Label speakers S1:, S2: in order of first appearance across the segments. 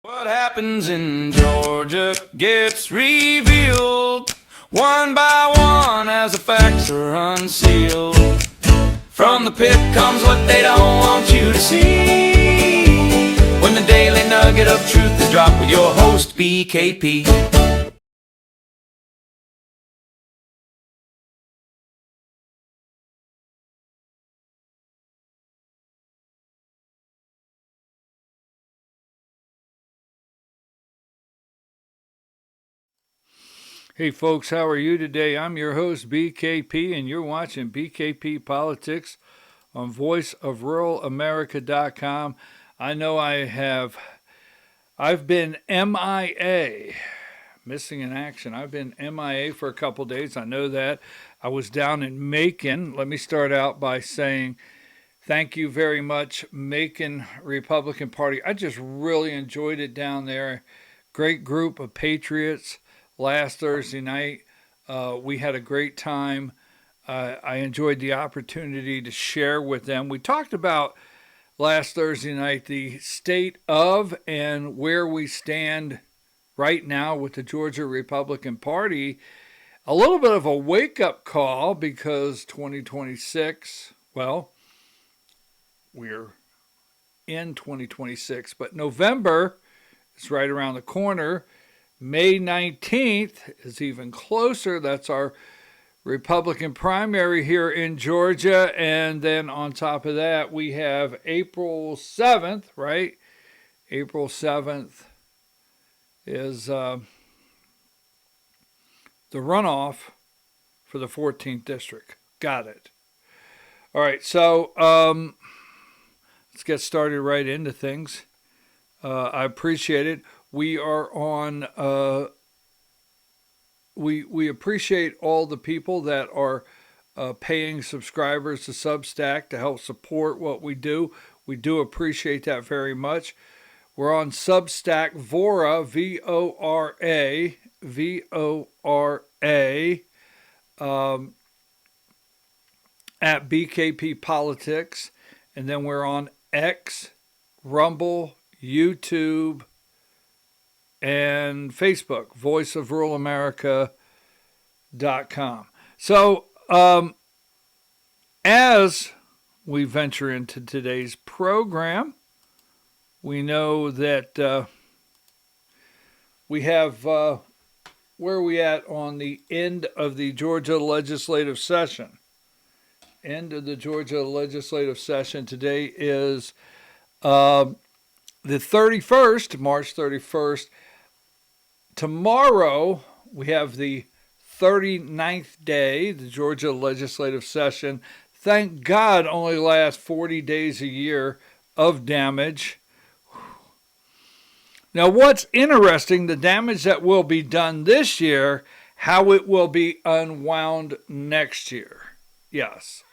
S1: What happens in Georgia gets revealed one by one as the facts are unsealed. From the pit comes what they don't want you to see. When the daily nugget of truth is dropped with your host, BKP.
S2: Hey folks, how are you today? I'm your host BKP and you're watching BKP Politics on voiceofruralamerica.com. I know I've been MIA, missing in action. I've been MIA for a couple days. I know that. I was down in Macon. Let me start out by saying thank you very much, Macon Republican Party. I just really enjoyed it down there. Great group of patriots last Thursday night. We had a great time. I enjoyed the opportunity to share with them. We talked about last Thursday night the state of and where we stand right now with the Georgia Republican Party. A little bit of a wake-up call because 2026, well, we're in 2026, but November is right around the corner. May 19th is even closer. That's our Republican primary here in Georgia. And then on top of that, we have April 7th, right? April 7th is the runoff for the 14th district. Got it. All right, so let's get started right into things. I appreciate it. We are on. We appreciate all the people that are paying subscribers to Substack to help support what we do. We do appreciate that very much. We're on Substack Vora, V-O-R-A, V-O-R-A, at BKP Politics, and then we're on X, Rumble, YouTube, and Facebook, voiceofruralamerica.com. So, as we venture into today's program, we know that we have, where are we at on the end of the Georgia legislative session? End of the Georgia legislative session. Today is the 31st, March 31st. Tomorrow, we have the 39th day, the Georgia legislative session. Thank God only lasts 40 days a year of damage. Now, what's interesting, the damage that will be done this year, how it will be unwound next year. Yes.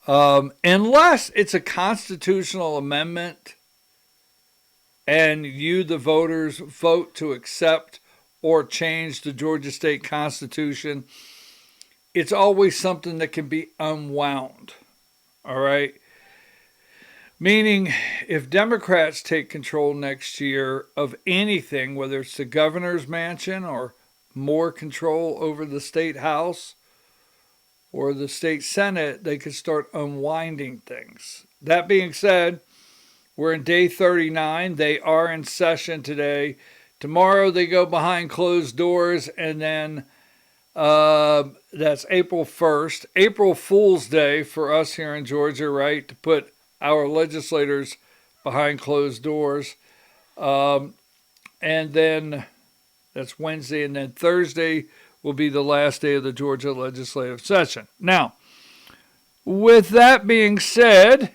S2: Unless it's a constitutional amendment and you, the voters, vote to accept or change the Georgia State Constitution, it's always something that can be unwound. All right? Meaning, if Democrats take control next year of anything, whether it's the governor's mansion or more control over the state house or the state senate, they could start unwinding things. That being said, we're in day 39. They are in session today. Tomorrow they go behind closed doors, and then that's April 1st. April Fool's Day for us here in Georgia, right, to put our legislators behind closed doors. And then that's Wednesday, and then Thursday will be the last day of the Georgia legislative session. Now, with that being said,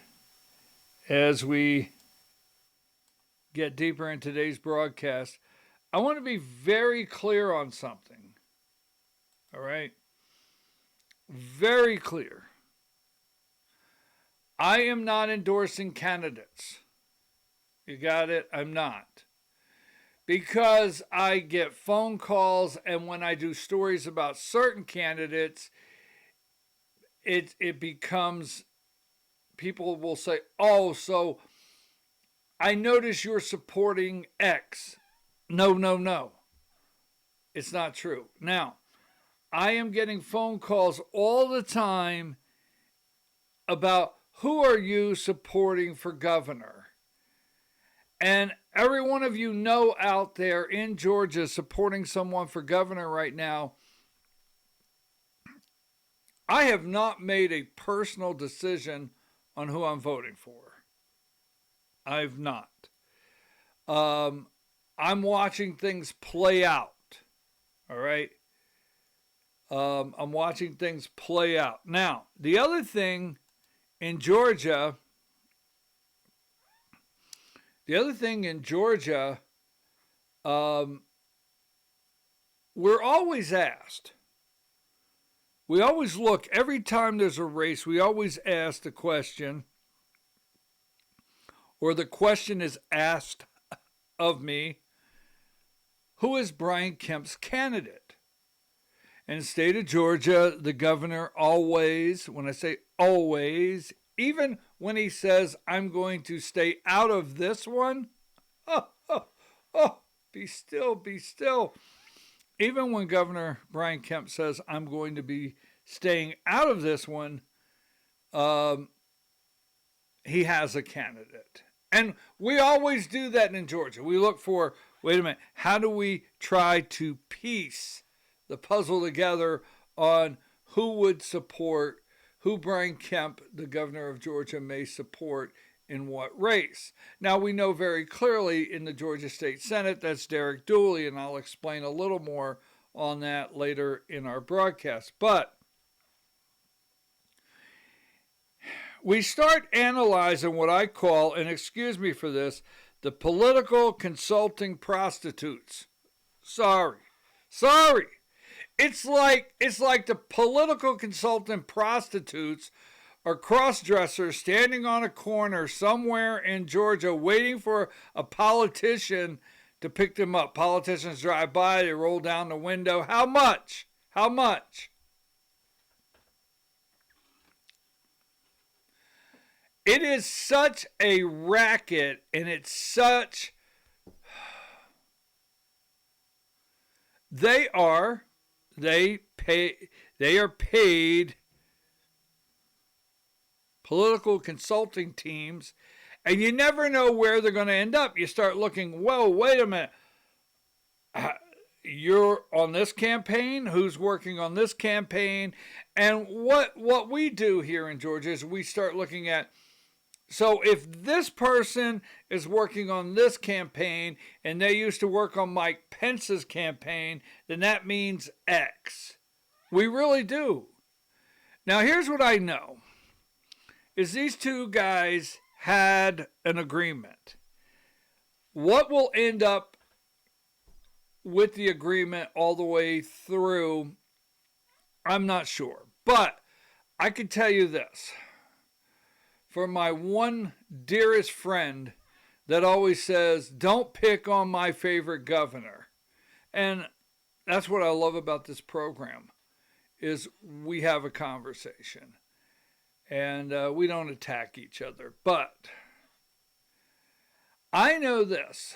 S2: as we get deeper in today's broadcast, I want to be very clear on something. All right? Very clear. I am not endorsing candidates. You got it? I'm not. Because I get phone calls, and when I do stories about certain candidates, it becomes, people will say, oh, so I notice you're supporting X. No, no, no. It's not true. Now, I am getting phone calls all the time about who are you supporting for governor? And every one of you know out there in Georgia supporting someone for governor right now, I have not made a personal decision on who I'm voting for. I've not. I'm watching things play out. All right. I'm watching things play out. Now, the other thing in Georgia, we're always asked. We always look, every time there's a race, we always ask the question, or the question is asked of me, who is Brian Kemp's candidate? In the state of Georgia, the governor always, when I say always, even when he says, I'm going to stay out of this one, be still, be still. Even when Governor Brian Kemp says, I'm going to be staying out of this one, he has a candidate. And we always do that in Georgia. We look for, wait a minute, how do we try to piece the puzzle together on who would support, who Brian Kemp, the governor of Georgia, may support in what race. Now, we know very clearly in the Georgia State Senate that's Derek Dooley, and I'll explain a little more on that later in our broadcast. But we start analyzing what I call, and excuse me for this, the political consulting prostitutes. Sorry. It's like the political consultant prostitutes are cross-dressers standing on a corner somewhere in Georgia waiting for a politician to pick them up. Politicians drive by, they roll down the window. How much? How much? It is such a racket, and it's such... They are paid political consulting teams, and you never know where they're going to end up. You start looking, whoa, wait a minute. You're on this campaign? Who's working on this campaign? And what we do here in Georgia is we start looking at, so if this person is working on this campaign and they used to work on Mike Pence's campaign, then that means X. We really do. Now, here's what I know, is these two guys had an agreement. What will end up with the agreement all the way through, I'm not sure. But I can tell you this. For my one dearest friend that always says, don't pick on my favorite governor. And that's what I love about this program, is we have a conversation. And we don't attack each other. But I know this.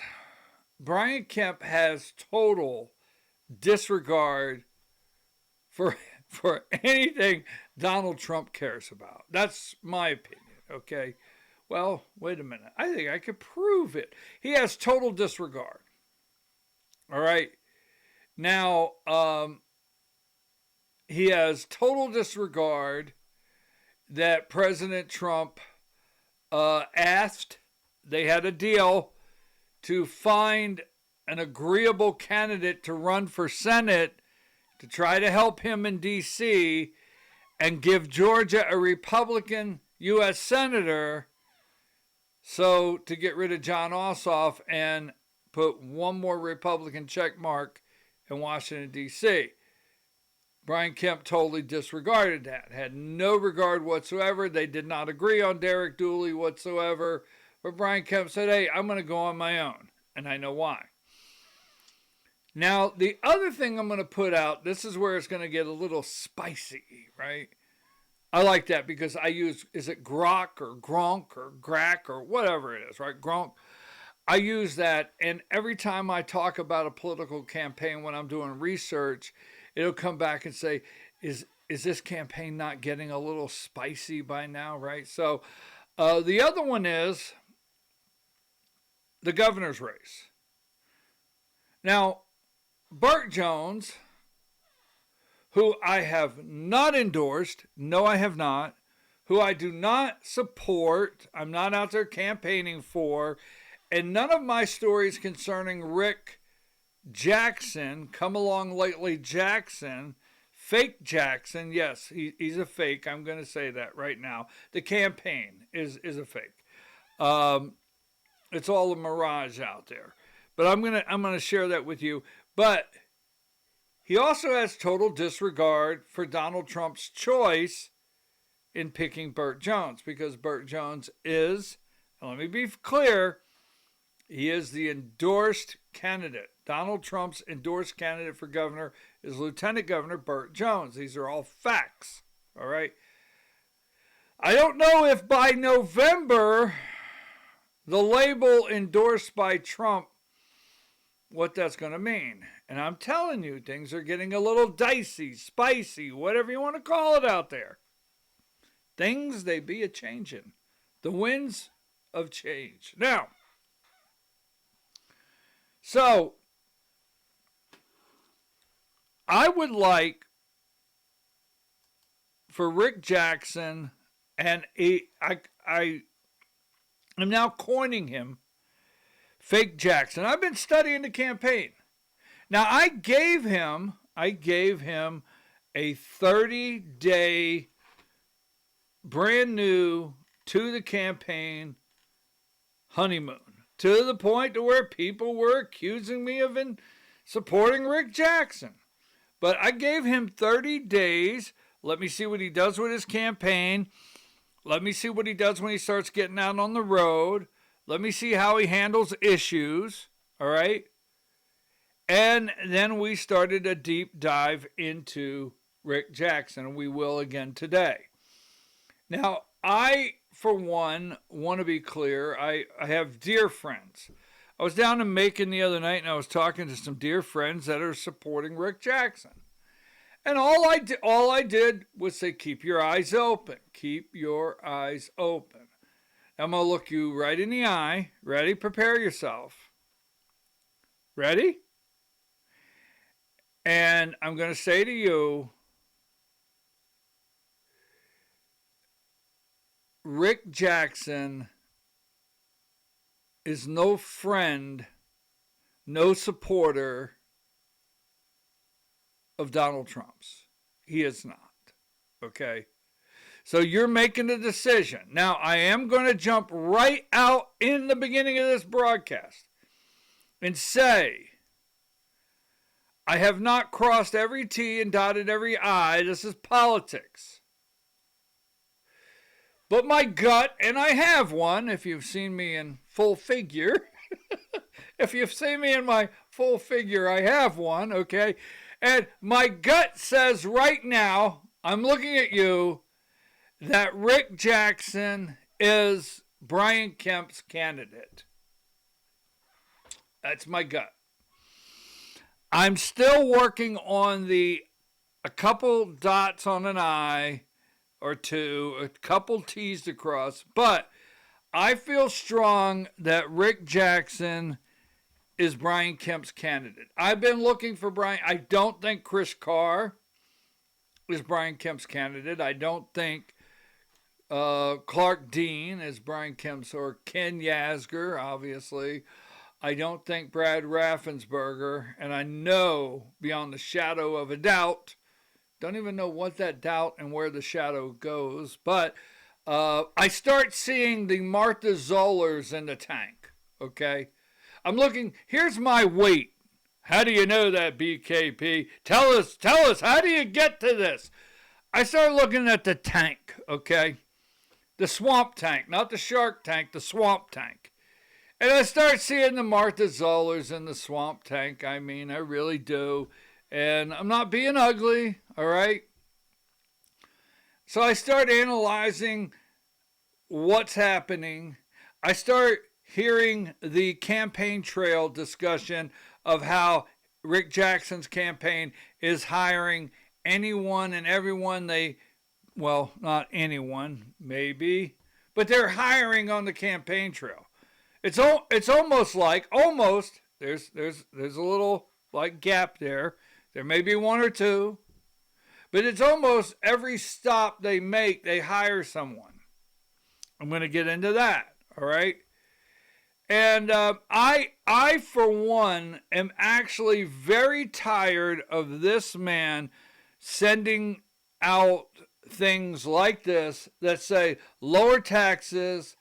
S2: Brian Kemp has total disregard for anything Donald Trump cares about. That's my opinion. Okay, well, wait a minute. I think I could prove it. He has total disregard. All right. Now, he has total disregard that President Trump asked, they had a deal to find an agreeable candidate to run for Senate to try to help him in D.C. and give Georgia a Republican U.S. Senator, so to get rid of John Ossoff and put one more Republican check mark in Washington, D.C. Brian Kemp totally disregarded that, had no regard whatsoever. They did not agree on Derek Dooley whatsoever. But Brian Kemp said, hey, I'm going to go on my own. And I know why. Now, the other thing I'm going to put out, this is where it's going to get a little spicy, right? I like that because I use, is it grok or gronk or grack or whatever it is, right? Gronk. I use that, and every time I talk about a political campaign when I'm doing research, it'll come back and say, is this campaign not getting a little spicy by now, right? So the other one is the governor's race. Now, Burt Jones, who I have not endorsed, no, I have not, who I do not support, I'm not out there campaigning for, and none of my stories concerning Rick Jackson, come along lately Jackson, fake Jackson, yes, he's a fake, I'm going to say that right now. The campaign is a fake. It's all a mirage out there. But I'm gonna share that with you. But he also has total disregard for Donald Trump's choice in picking Burt Jones, because Burt Jones is, and let me be clear, he is the endorsed candidate. Donald Trump's endorsed candidate for governor is Lieutenant Governor Burt Jones. These are all facts. All right. I don't know if by November the label endorsed by Trump, what that's going to mean. And I'm telling you, things are getting a little dicey, spicy, whatever you want to call it out there. Things, they be a-changing. The winds of change. Now, so I would like for Rick Jackson, and I'm now coining him Fake Jackson. I've been studying the campaign. Now I gave him a 30-day brand new to the campaign honeymoon, to the point to where people were accusing me of supporting Rick Jackson. But I gave him 30 days. Let me see what he does with his campaign. Let me see what he does when he starts getting out on the road. Let me see how he handles issues. All right. And then we started a deep dive into Rick Jackson, and we will again today. Now, I, for one, want to be clear. I have dear friends. I was down in Macon the other night, and I was talking to some dear friends that are supporting Rick Jackson. And all I did was say, keep your eyes open. Keep your eyes open. I'm going to look you right in the eye. Ready? Prepare yourself. Ready? And I'm going to say to you, Rick Jackson is no friend, no supporter of Donald Trump's. He is not. Okay? So you're making a decision. Now, I am going to jump right out in the beginning of this broadcast and say, I have not crossed every T and dotted every I. This is politics. But my gut, and I have one, if you've seen me in full figure, if you've seen me in my full figure, I have one, okay? And my gut says right now, I'm looking at you, that Rick Jackson is Brian Kemp's candidate. That's my gut. I'm still working on a couple dots on an I or two, a couple T's to cross, but I feel strong that Rick Jackson is Brian Kemp's candidate. I've been looking for Brian. I don't think Chris Carr is Brian Kemp's candidate. I don't think Clark Dean is Brian Kemp's, or Ken Yasgur, obviously. I don't think Brad Raffensperger, and I know beyond the shadow of a doubt, don't even know what that doubt and where the shadow goes, but I start seeing the Martha Zollers in the tank, okay? I'm looking, here's my weight. How do you know that, BKP? Tell us, how do you get to this? I start looking at the tank, okay? The swamp tank, not the shark tank, the swamp tank. And I start seeing the Martha Zollers in the swamp tank. I mean, I really do. And I'm not being ugly, all right? So I start analyzing what's happening. I start hearing the campaign trail discussion of how Rick Jackson's campaign is hiring anyone and everyone well, not anyone, maybe, but they're hiring on the campaign trail. It's almost like, there's a little like gap there. There may be one or two, but it's almost every stop they make, they hire someone. I'm going to get into that, all right? And I, for one, am actually very tired of this man sending out things like this that say lower taxes,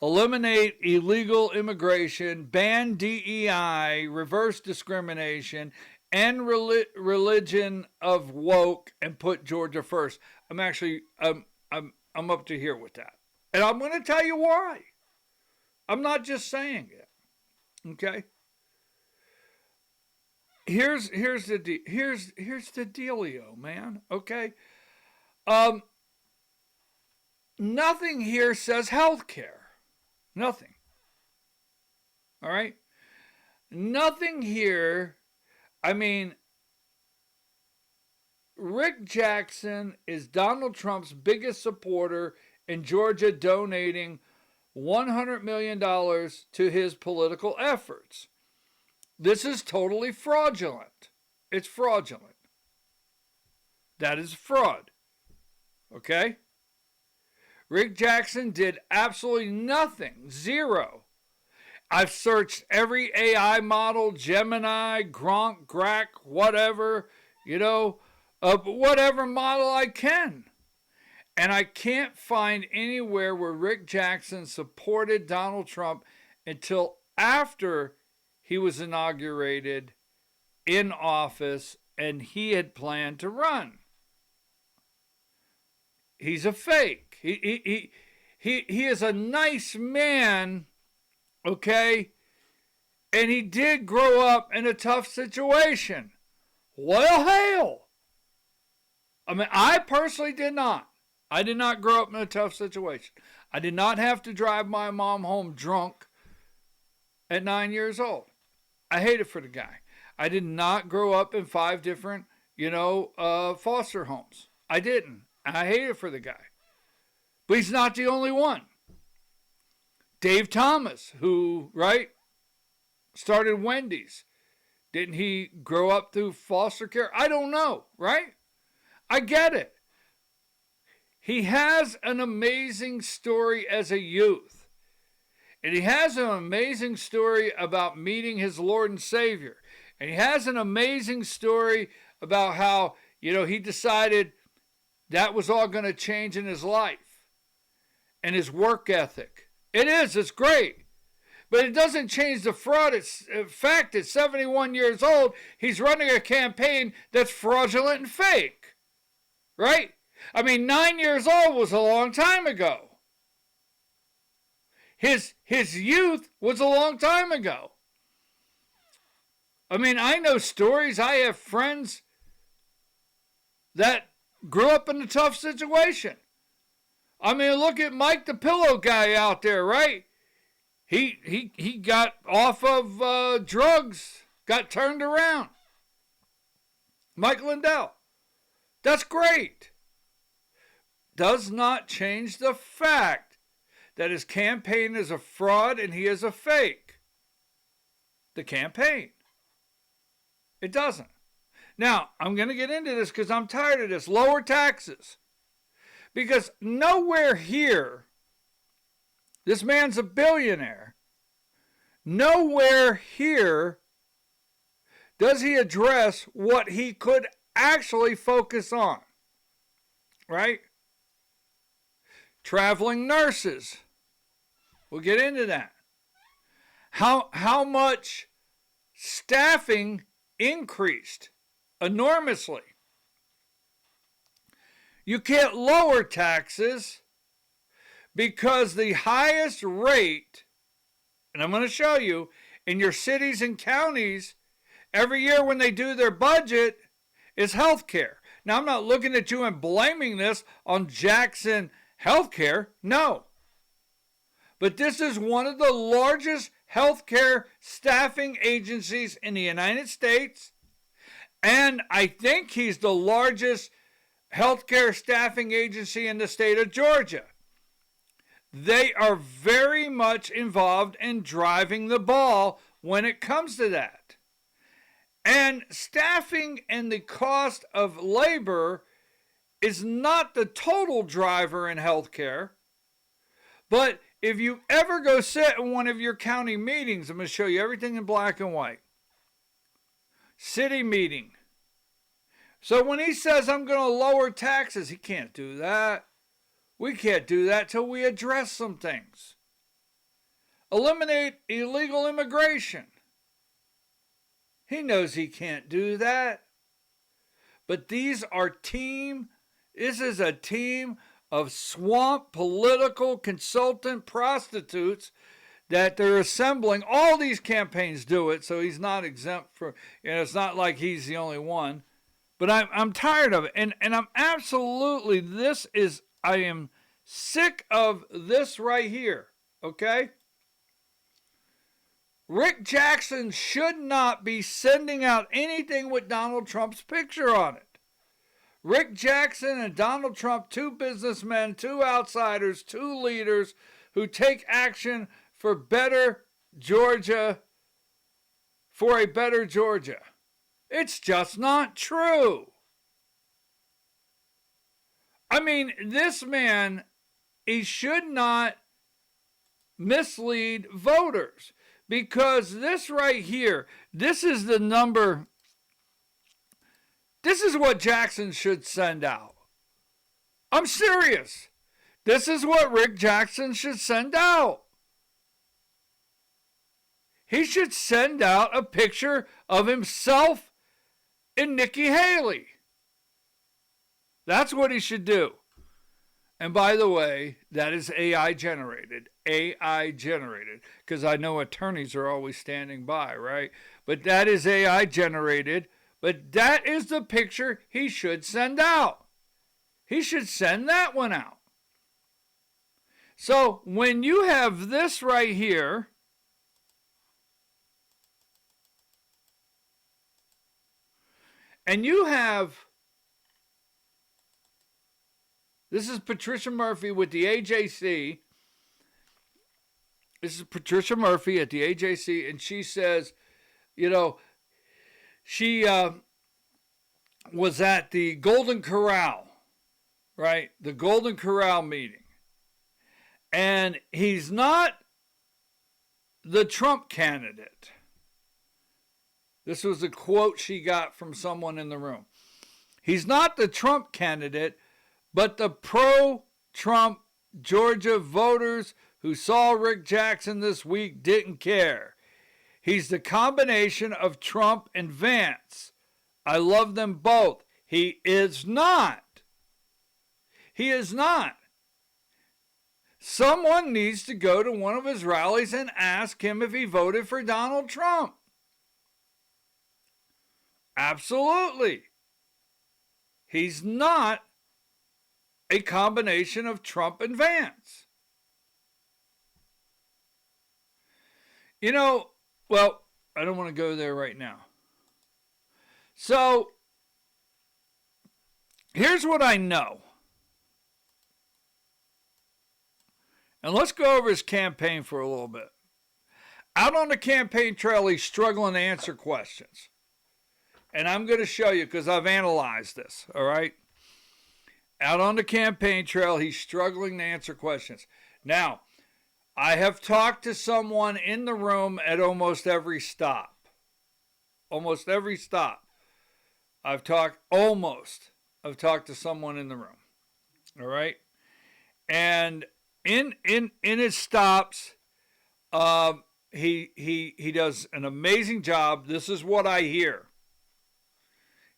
S2: eliminate illegal immigration, ban DEI, reverse discrimination, end religion of woke, and put Georgia first. I'm up to here with that. And I'm going to tell you why. I'm not just saying it. Okay? Here's the dealio, man. Okay? Nothing here says health care. Nothing. All right? Nothing here. I mean, Rick Jackson is Donald Trump's biggest supporter in Georgia, donating $100 million to his political efforts. This is totally fraudulent. It's fraudulent. That is fraud. Okay? Rick Jackson did absolutely nothing. Zero. I've searched every AI model, Gemini, Gronk, Grok, whatever, whatever model I can. And I can't find anywhere where Rick Jackson supported Donald Trump until after he was inaugurated in office and he had planned to run. He's a fake. He is a nice man, okay? And he did grow up in a tough situation. Well, hell. I mean, I personally did not. I did not grow up in a tough situation. I did not have to drive my mom home drunk at 9 years old. I hate it for the guy. I did not grow up in 5 different, foster homes. I didn't. I hate it for the guy. But he's not the only one. Dave Thomas, who, started Wendy's. Didn't he grow up through foster care? I don't know, right? I get it. He has an amazing story as a youth. And he has an amazing story about meeting his Lord and Savior. And he has an amazing story about how, he decided that was all going to change in his life. And his work ethic. It's great. But it doesn't change the fact at 71 years old, he's running a campaign that's fraudulent and fake. Right? I mean, 9 years old was a long time ago. His youth was a long time ago. I mean, I know stories. I have friends that grew up in a tough situation. I mean, look at Mike the Pillow guy out there, right? He got off of drugs, got turned around. Mike Lindell. That's great. Does not change the fact that his campaign is a fraud and he is a fake. The campaign. It doesn't. Now, I'm going to get into this because I'm tired of this. Lower taxes. Because nowhere here, this man's a billionaire, nowhere here does he address what he could actually focus on. Right? Traveling nurses. We'll get into that. How much staffing increased enormously. You can't lower taxes because the highest rate, and I'm going to show you, in your cities and counties, every year when they do their budget, is health care. Now, I'm not looking at you and blaming this on Jackson healthcare, no. but this is one of the largest healthcare staffing agencies in the United States. And I think he's the largest healthcare staffing agency in the state of Georgia. They are very much involved in driving the ball when it comes to that. And staffing and the cost of labor is not the total driver in healthcare. But if you ever go sit in one of your county meetings, I'm going to show you everything in black and white. City meeting. So when he says, I'm going to lower taxes, he can't do that. We can't do that till we address some things. Eliminate illegal immigration. He knows he can't do that. But this is a team of swamp political consultant prostitutes that they're assembling. All these campaigns do it, so he's not exempt from, it's not like he's the only one. But I'm tired of it. And I'm absolutely, I am sick of this right here, okay? Rick Jackson should not be sending out anything with Donald Trump's picture on it. Rick Jackson and Donald Trump, two businessmen, two outsiders, two leaders who take action for better Georgia, for a better Georgia. It's just not true. I mean, this man, he should not mislead voters, because this right here, this is the number, this is what Jackson should send out. I'm serious. This is what Rick Jackson should send out. He should send out a picture of himself and Nikki Haley. That's what he should do. And by the way, that is AI generated. AI generated. Because I know attorneys are always standing by, right? But that is AI generated. But that is the picture he should send out. He should send that one out. So when you have this right here, and you have, this is Patricia Murphy with the AJC. This is Patricia Murphy at the AJC, and she says, she was at the Golden Corral, right? The Golden Corral meeting. And he's not the Trump candidate. This was a quote she got from someone in the room. He's not the Trump candidate, but the pro-Trump Georgia voters who saw Rick Jackson this week didn't care. He's the combination of Trump and Vance. I love them both. He is not. He is not. Someone needs to go to one of his rallies and ask him if he voted for Donald Trump. Absolutely. He's not a combination of Trump and Vance. Well, I don't want to go there right now. So, here's what I know. And let's go over his campaign for a little bit. Out on the campaign trail, he's struggling to answer questions. And I'm going to show you because I've analyzed this, all right? Out on the campaign trail, he's struggling to answer questions. Now, I have talked to someone in the room at almost every stop. Almost every stop. I've talked to someone in the room. All right? And in his stops, he does an amazing job. This is what I hear.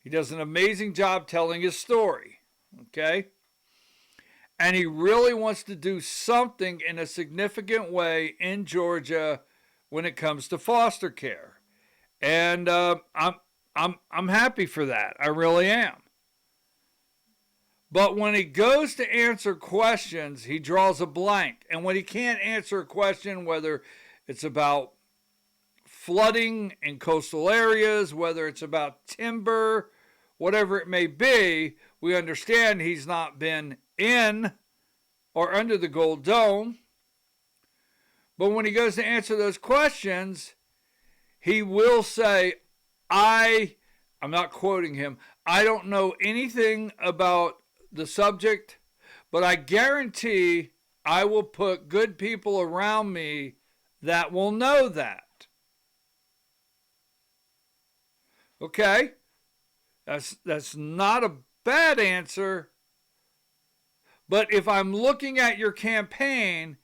S2: He does an amazing job telling his story. Okay? And he really wants to do something in a significant way in Georgia when it comes to foster care. And I'm happy for that. I really am. But when he goes to answer questions, he draws a blank. And when he can't answer a question, whether it's about flooding in coastal areas, whether it's about timber, whatever it may be, we understand he's not been in or under the Gold Dome. But when he goes to answer those questions, he will say, I'm not quoting him, I don't know anything about the subject, but I guarantee I will put good people around me that will know that. Okay? That's not a bad answer. But if I'm looking at your campaign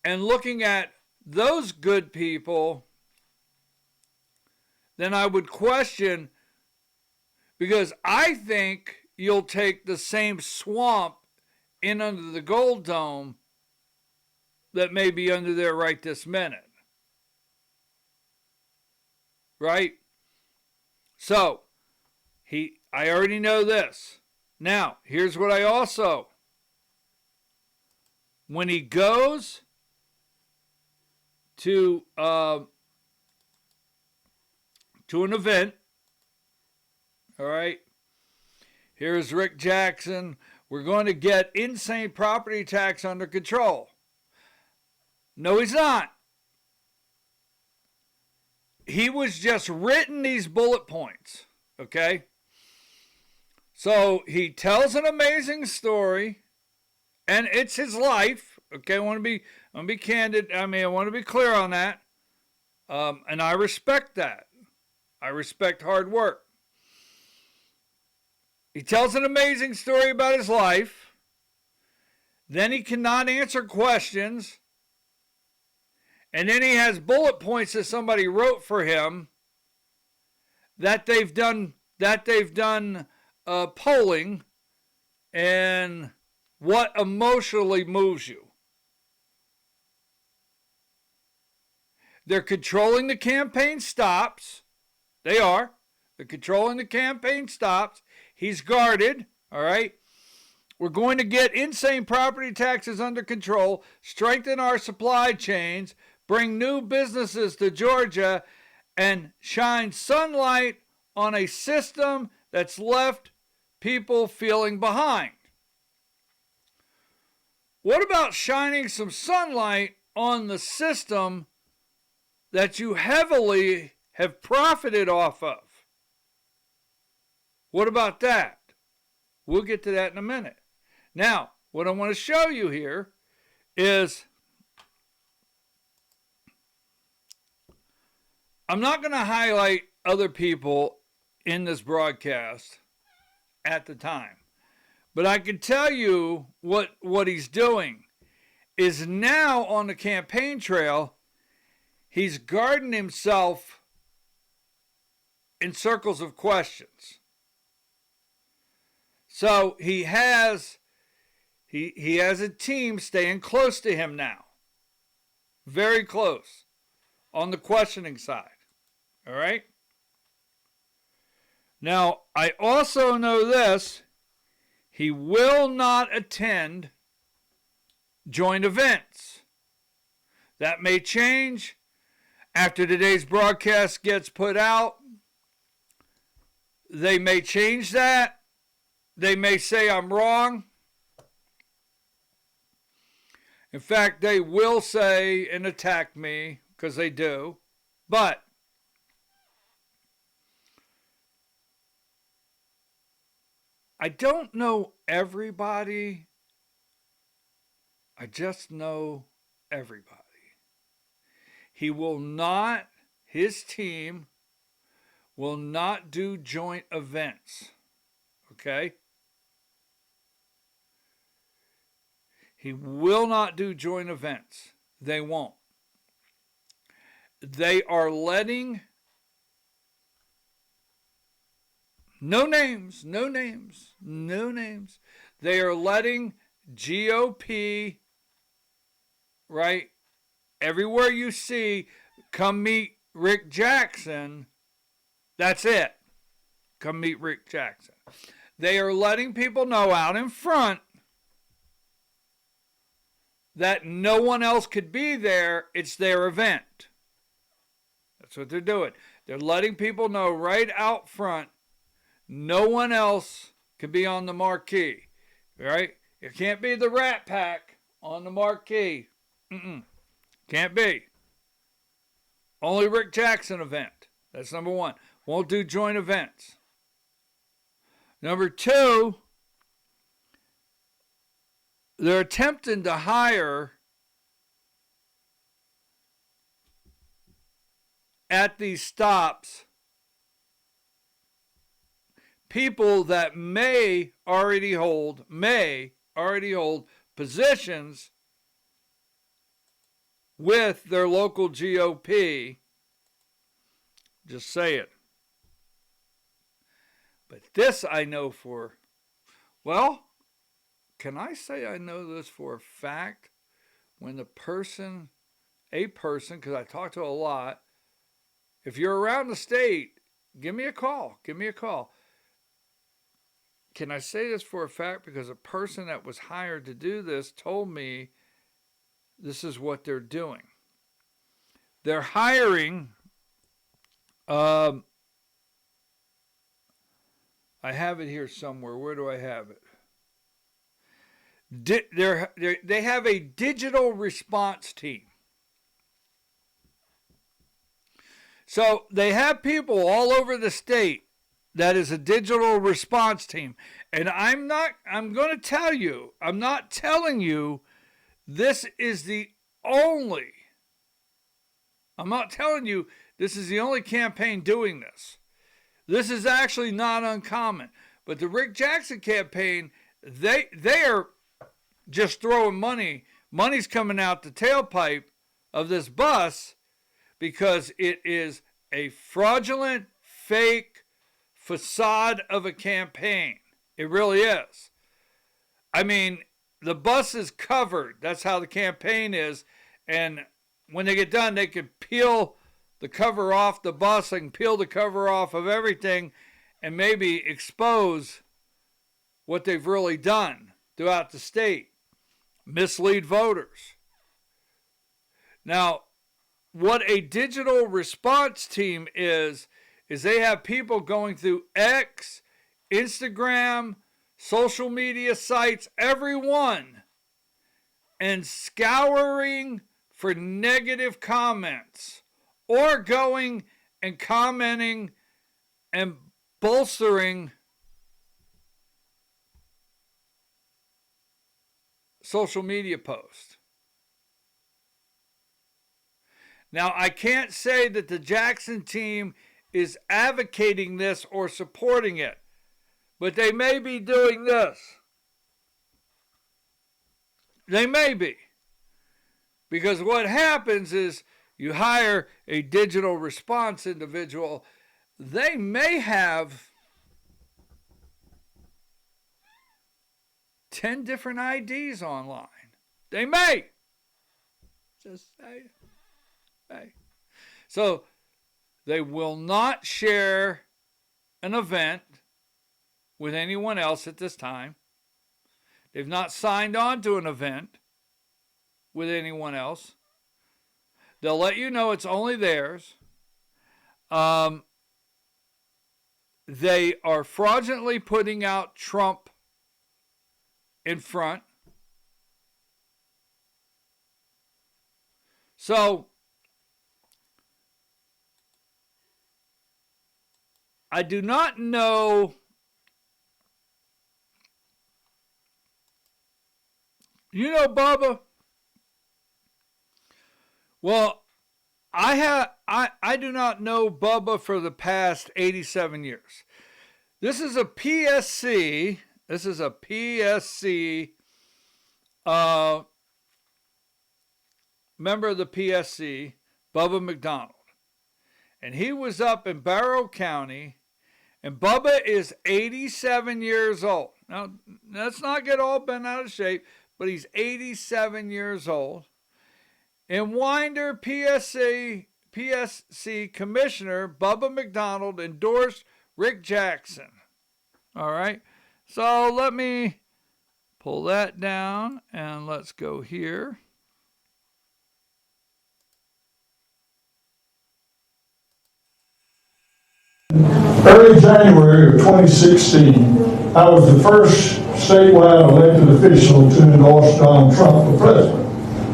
S2: and looking at those good people, then I would question, because I think you'll take the same swamp in under the Gold Dome that may be under there right this minute. Right? So, I already know this. Now, here's what I also, when he goes to an event, all right, here's Rick Jackson, we're going to get insane property tax under control. No, he's not. He was just written these bullet points, okay? So he tells an amazing story, and it's his life, okay? I want to be candid. I want to be clear on that, and I respect that. I respect hard work. He tells an amazing story about his life. Then he cannot answer questions. And then he has bullet points that somebody wrote for him that they've done polling, and what emotionally moves you. They're controlling the campaign stops. They are. They're controlling the campaign stops. He's guarded, all right? We're going to get insane property taxes under control, strengthen our supply chains, bring new businesses to Georgia, and shine sunlight on a system that's left people feeling behind. What about shining some sunlight on the system that you heavily have profited off of? What about that? We'll get to that in a minute. Now, what I want to show you here is, I'm not going to highlight other people in this broadcast at the time, but I can tell you what he's doing is now on the campaign trail, he's guarding himself in circles of questions. So he has a team staying close to him now. Very close on the questioning side. All right? Now, I also know this. He will not attend joint events. That may change after today's broadcast gets put out. They may change that. They may say I'm wrong. In fact, they will say and attack me, because they do. But I don't know everybody. I just know everybody. He will not, his team will not do joint events. Okay? He will not do joint events. They won't. They are letting, no names. They are letting GOP, right, everywhere you see, come meet Rick Jackson. That's it. Come meet Rick Jackson. They are letting people know out in front that no one else could be there. It's their event. That's what they're doing. They're letting people know right out front, no one else can be on the marquee. Right? It can't be the Rat Pack on the marquee. Can't be. Only Rick Jackson event. That's number one. Won't do joint events. Number two, they're attempting to hire at these stops people that may already hold positions with their local GOP. Just say it. But this I know for, well, can I say I know this for a fact? When a person, because I talk to a lot, if you're around the state, give me a call. Can I say this for a fact? Because a person that was hired to do this told me this is what they're doing. They're hiring, I have it here somewhere. Where do I have it? They have a digital response team. So they have people all over the state that is a digital response team. And I'm going to tell you, I'm not telling you this is the only, I'm not telling you this is the only campaign doing this. This is actually not uncommon. But the Rick Jackson campaign, they are just throwing money. Money's coming out the tailpipe of this bus because it is a fraudulent, fake facade of a campaign. It really is. I mean, the bus is covered. That's how the campaign is. And when they get done, they can peel the cover off the bus. They can peel the cover off of everything and maybe expose what they've really done throughout the state. Mislead voters. Now, what a digital response team is they have people going through X, Instagram, social media sites, everyone, and scouring for negative comments or going and commenting and bolstering social media posts. Now, I can't say that the Jackson team is advocating this or supporting it, but they may be doing this. They may be. Because what happens is you hire a digital response individual, they may have 10 different IDs online. They may. Just say, hey. So they will not share an event with anyone else at this time. They've not signed on to an event with anyone else. They'll let you know it's only theirs. They are fraudulently putting out Trump in front. So I do not know. You know Bubba? Well, I do not know Bubba for the past 87 years. This is a PSC. This is a PSC member of the PSC, Bubba McDonald. And he was up in Barrow County, and Bubba is 87 years old. Now, let's not get all bent out of shape, but he's 87 years old. And Winder PSC Commissioner Bubba McDonald endorsed Rick Jackson. All right. So let me pull that down and let's go here.
S3: Early January of 2016, I was the first statewide elected official to endorse Donald Trump for president.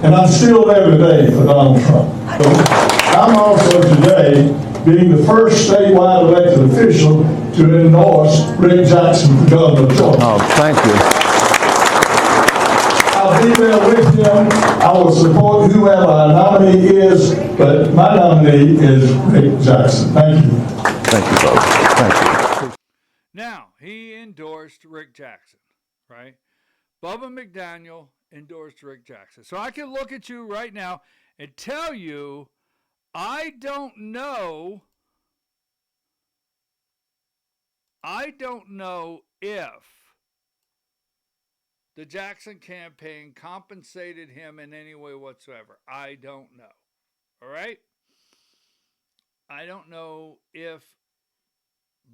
S3: And I'm still there today for Donald Trump. But I'm also today being the first statewide elected official to endorse Rick Jackson for governor of Georgia.
S4: Oh, thank you.
S3: I'll be there with him. I will support whoever our nominee is, but my nominee is Rick Jackson. Thank you.
S4: Thank you, Bob. Thank you.
S2: Now, he endorsed Rick Jackson, right? Bubba McDaniel endorsed Rick Jackson. So I can look at you right now and tell you I don't know if the Jackson campaign compensated him in any way whatsoever. I don't know. All right? I don't know if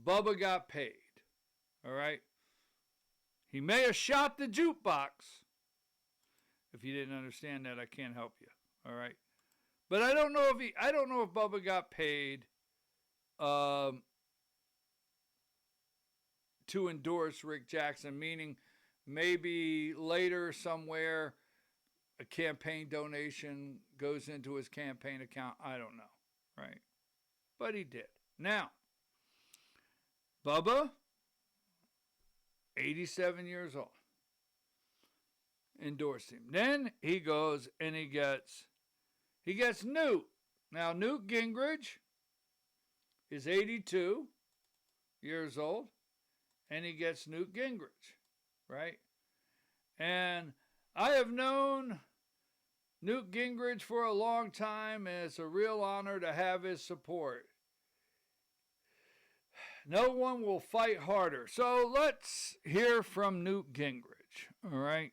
S2: Bubba got paid. All right? He may have shot the jukebox. If you didn't understand that, I can't help you. All right? But I don't know if Bubba got paid to endorse Rick Jackson, meaning maybe later somewhere a campaign donation goes into his campaign account. I don't know, right? But he did. Now, Bubba, 87 years old, endorsed him. Then he goes and he gets Newt. Now, Newt Gingrich is 82 years old, and he gets Newt Gingrich, right? And I have known Newt Gingrich for a long time, and it's a real honor to have his support. No one will fight harder. So let's hear from Newt Gingrich, all right?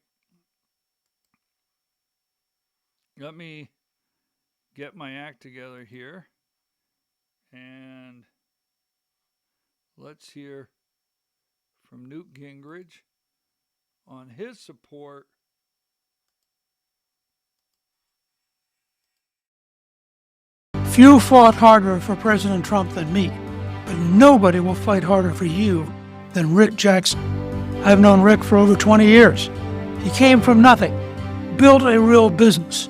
S2: Let me get my act together here, and let's hear from Newt Gingrich on his support.
S5: Few fought harder for President Trump than me, but nobody will fight harder for you than Rick Jackson. I've known Rick for over 20 years. He came from nothing, built a real business,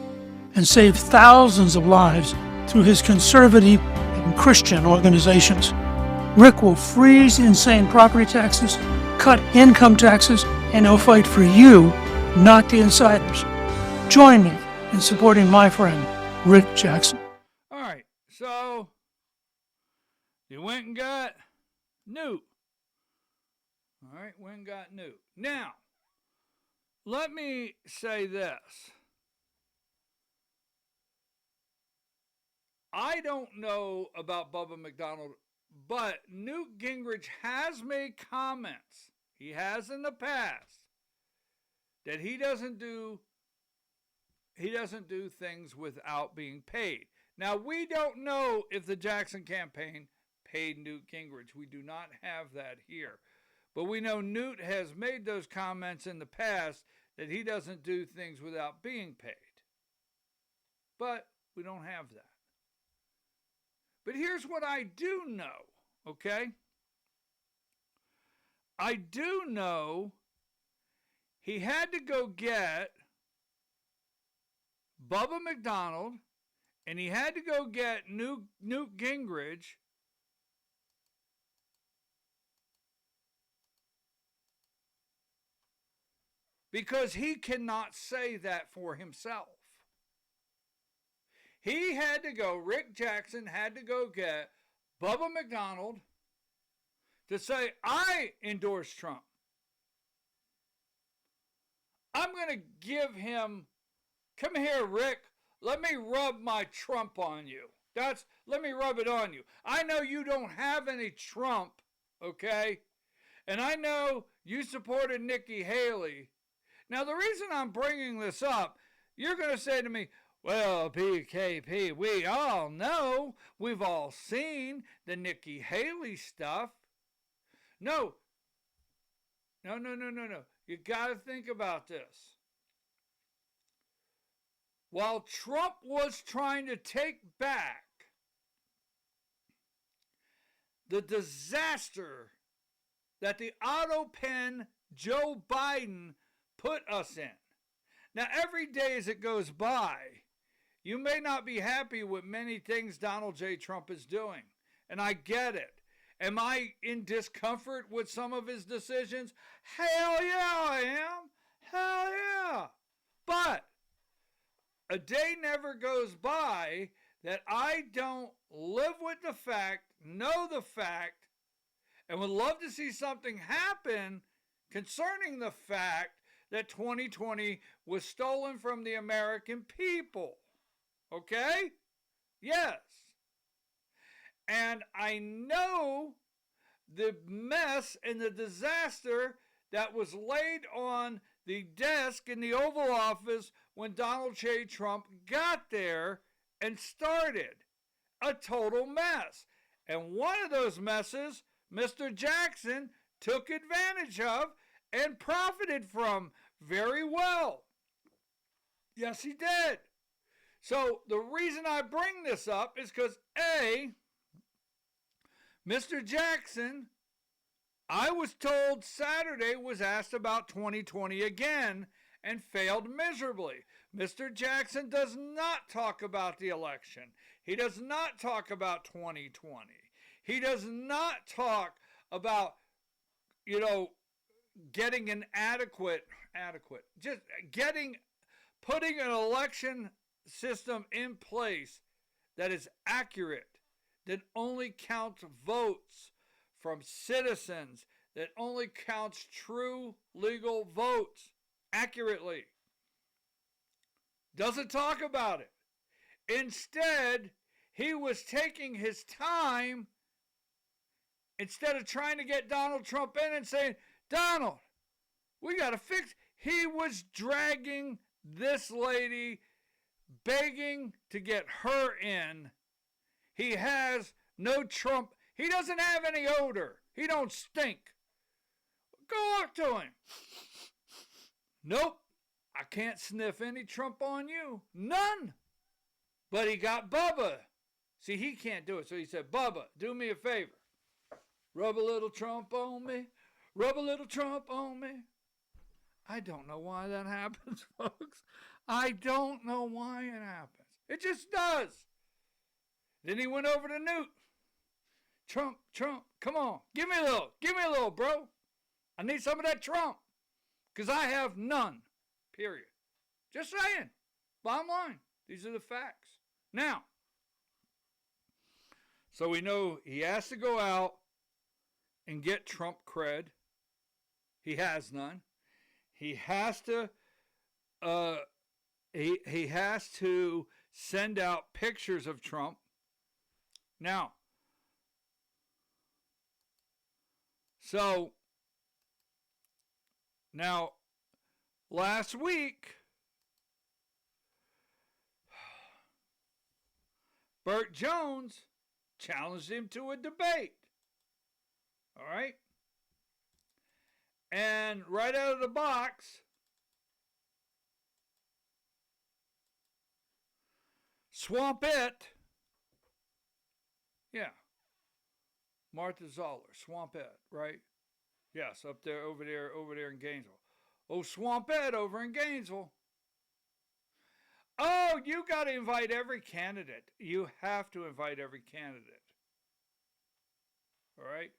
S5: and saved thousands of lives through his conservative and Christian organizations. Rick will freeze insane property taxes, cut income taxes, and he'll fight for you, not the insiders. Join me in supporting my friend, Rick Jackson.
S2: All right, so you went and got Newt. All right, went and got Newt. Now, let me say this. I don't know about Bubba McDonald, but Newt Gingrich has made comments. He has in the past that he doesn't do things without being paid. Now, we don't know if the Jackson campaign paid Newt Gingrich. We do not have that here. But we know Newt has made those comments in the past that he doesn't do things without being paid. But we don't have that. But here's what I do know, okay? I do know he had to go get Bubba McDonald, and he had to go get Newt Gingrich because he cannot say that for himself. He had to go, Rick Jackson had to go get Bubba McDonald to say, I endorse Trump. I'm going to give him, come here, Rick, let me rub my Trump on you. Let me rub it on you. I know you don't have any Trump, okay? And I know you supported Nikki Haley. Now, the reason I'm bringing this up, you're going to say to me, well, PKP, we all know, we've all seen the Nikki Haley stuff. No, No. You got to think about this. While Trump was trying to take back the disaster that the auto pen Joe Biden put us in. Now, every day as it goes by, you may not be happy with many things Donald J. Trump is doing, and I get it. Am I in discomfort with some of his decisions? Hell yeah, I am. Hell yeah. But a day never goes by that I don't live with the fact, know the fact, and would love to see something happen concerning the fact that 2020 was stolen from the American people. Okay? Yes. And I know the mess and the disaster that was laid on the desk in the Oval Office when Donald J. Trump got there and started. A total mess. And one of those messes, Mr. Jackson took advantage of and profited from very well. Yes, he did. So the reason I bring this up is because A, Mr. Jackson, I was told Saturday was asked about 2020 again and failed miserably. Mr. Jackson does not talk about the election. He does not talk about 2020. He does not talk about, getting an putting an election system in place that is accurate, that only counts votes from citizens, that only counts true legal votes accurately. Doesn't talk about it. Instead, he was taking his time, instead of trying to get Donald Trump in and saying, Donald, we got to fix. He was dragging this lady, begging to get her in. He has no Trump. He doesn't have any odor. He don't stink. Go up to him. Nope. I can't sniff any Trump on you. None. But he got Bubba. See, he can't do it. So he said, Bubba, do me a favor. Rub a little Trump on me. Rub a little Trump on me. I don't know why that happens, folks. I don't know why it happens. It just does. Then he went over to Newt. Trump, come on. Give me a little, bro. I need some of that Trump. Because I have none. Period. Just saying. Bottom line. These are the facts. Now, so we know he has to go out and get Trump cred. He has none. He has to he has to send out pictures of Trump. Now, last week, Burt Jones challenged him to a debate. All right? And right out of the box, Swamp It. Yeah. Martha Zoller, Swamp It, right? Yes, up there, over there in Gainesville. Oh, Swamp It over in Gainesville. Oh, you got to invite every candidate. You have to invite every candidate. All right?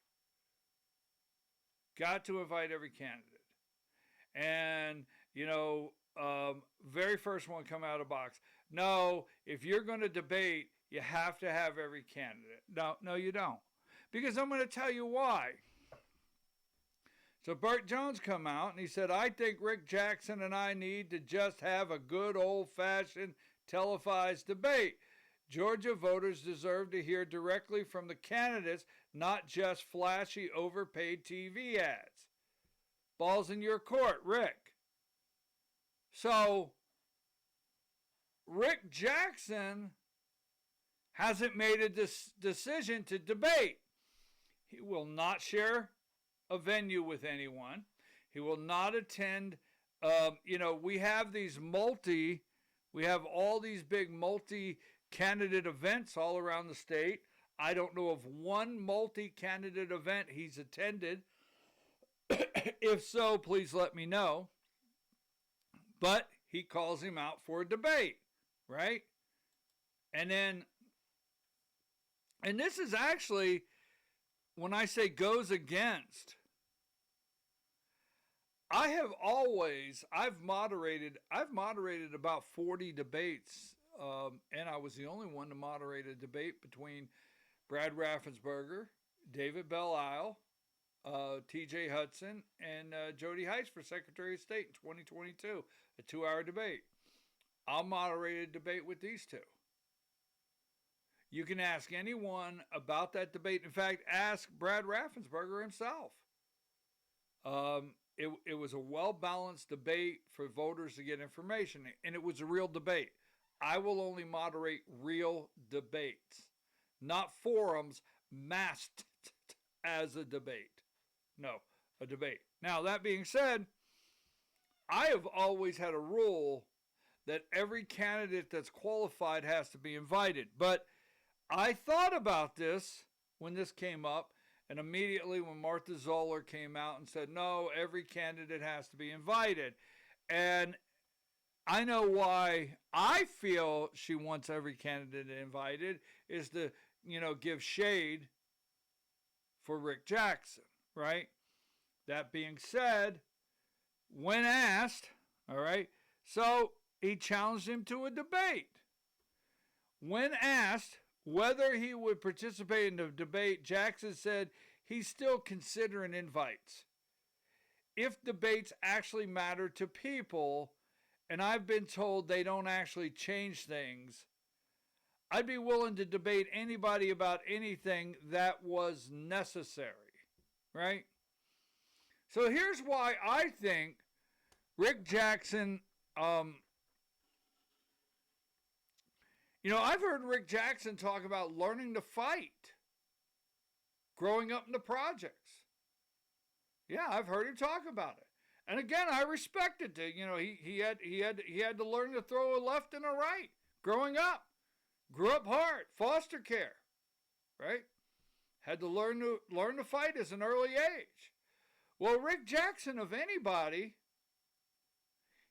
S2: Got to invite every candidate. And, very first one come out of the box. No, if you're going to debate, you have to have every candidate. No, you don't. Because I'm going to tell you why. So Burt Jones come out and he said, I think Rick Jackson and I need to just have a good old-fashioned televised debate. Georgia voters deserve to hear directly from the candidates, not just flashy, overpaid TV ads. Ball's in your court, Rick. So, Rick Jackson hasn't made a decision to debate. He will not share a venue with anyone. He will not attend. We have all these big multi-candidate events all around the state. I don't know of one multi-candidate event he's attended. If so, please let me know. But he calls him out for a debate, right? And this is actually, when I say goes against, I've moderated about 40 debates, and I was the only one to moderate a debate between Brad Raffensperger, David Belle Isle, T.J. Hudson, and Jody Heights for Secretary of State in 2022, a 2-hour debate. I'll moderate a debate with these two. You can ask anyone about that debate. In fact, ask Brad Raffensperger himself. It was a well-balanced debate for voters to get information, and it was a real debate. I will only moderate real debates, not forums masked as a debate. No, a debate. Now, that being said, I have always had a rule that every candidate that's qualified has to be invited. But I thought about this when this came up, and immediately when Martha Zoller came out and said, no, every candidate has to be invited. And I know why I feel she wants every candidate invited is to, give shade for Rick Jackson, right? That being said, when asked, all right, so he challenged him to a debate. When asked whether he would participate in the debate, Jackson said he's still considering invites. If debates actually matter to people, and I've been told they don't actually change things, I'd be willing to debate anybody about anything that was necessary, right? So here's why I think Rick Jackson, I've heard Rick Jackson talk about learning to fight, growing up in the projects. Yeah, I've heard him talk about it. And again, I respect it. He had to learn to throw a left and a right growing up. Grew up hard, foster care, right? Had to learn to fight as an early age. Well, Rick Jackson, of anybody,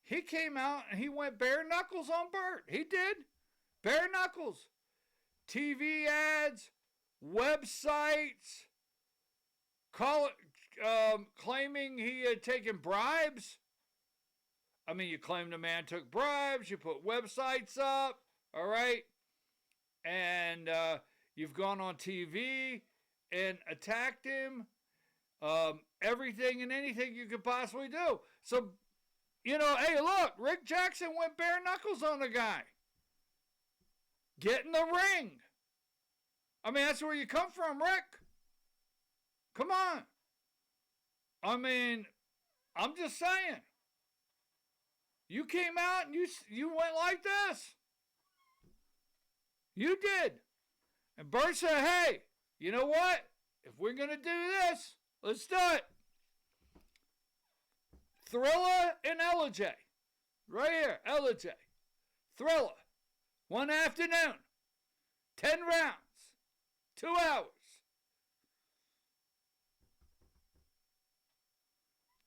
S2: he came out and he went bare knuckles on Bert. He did. Bare knuckles. TV ads, websites, claiming he had taken bribes. I mean, you claim the man took bribes, you put websites up, all right? And you've gone on TV and attacked him. Everything and anything you could possibly do. So, hey, look, Rick Jackson went bare knuckles on the guy. Get in the ring. I mean, that's where you come from, Rick. Come on. I mean, I'm just saying. You came out and you went like this. You did. And Bert said, hey, you know what? If we're going to do this, let's do it. Thriller and Ella J. Right here, Ella J. Thriller. One afternoon. 10 rounds. 2 hours.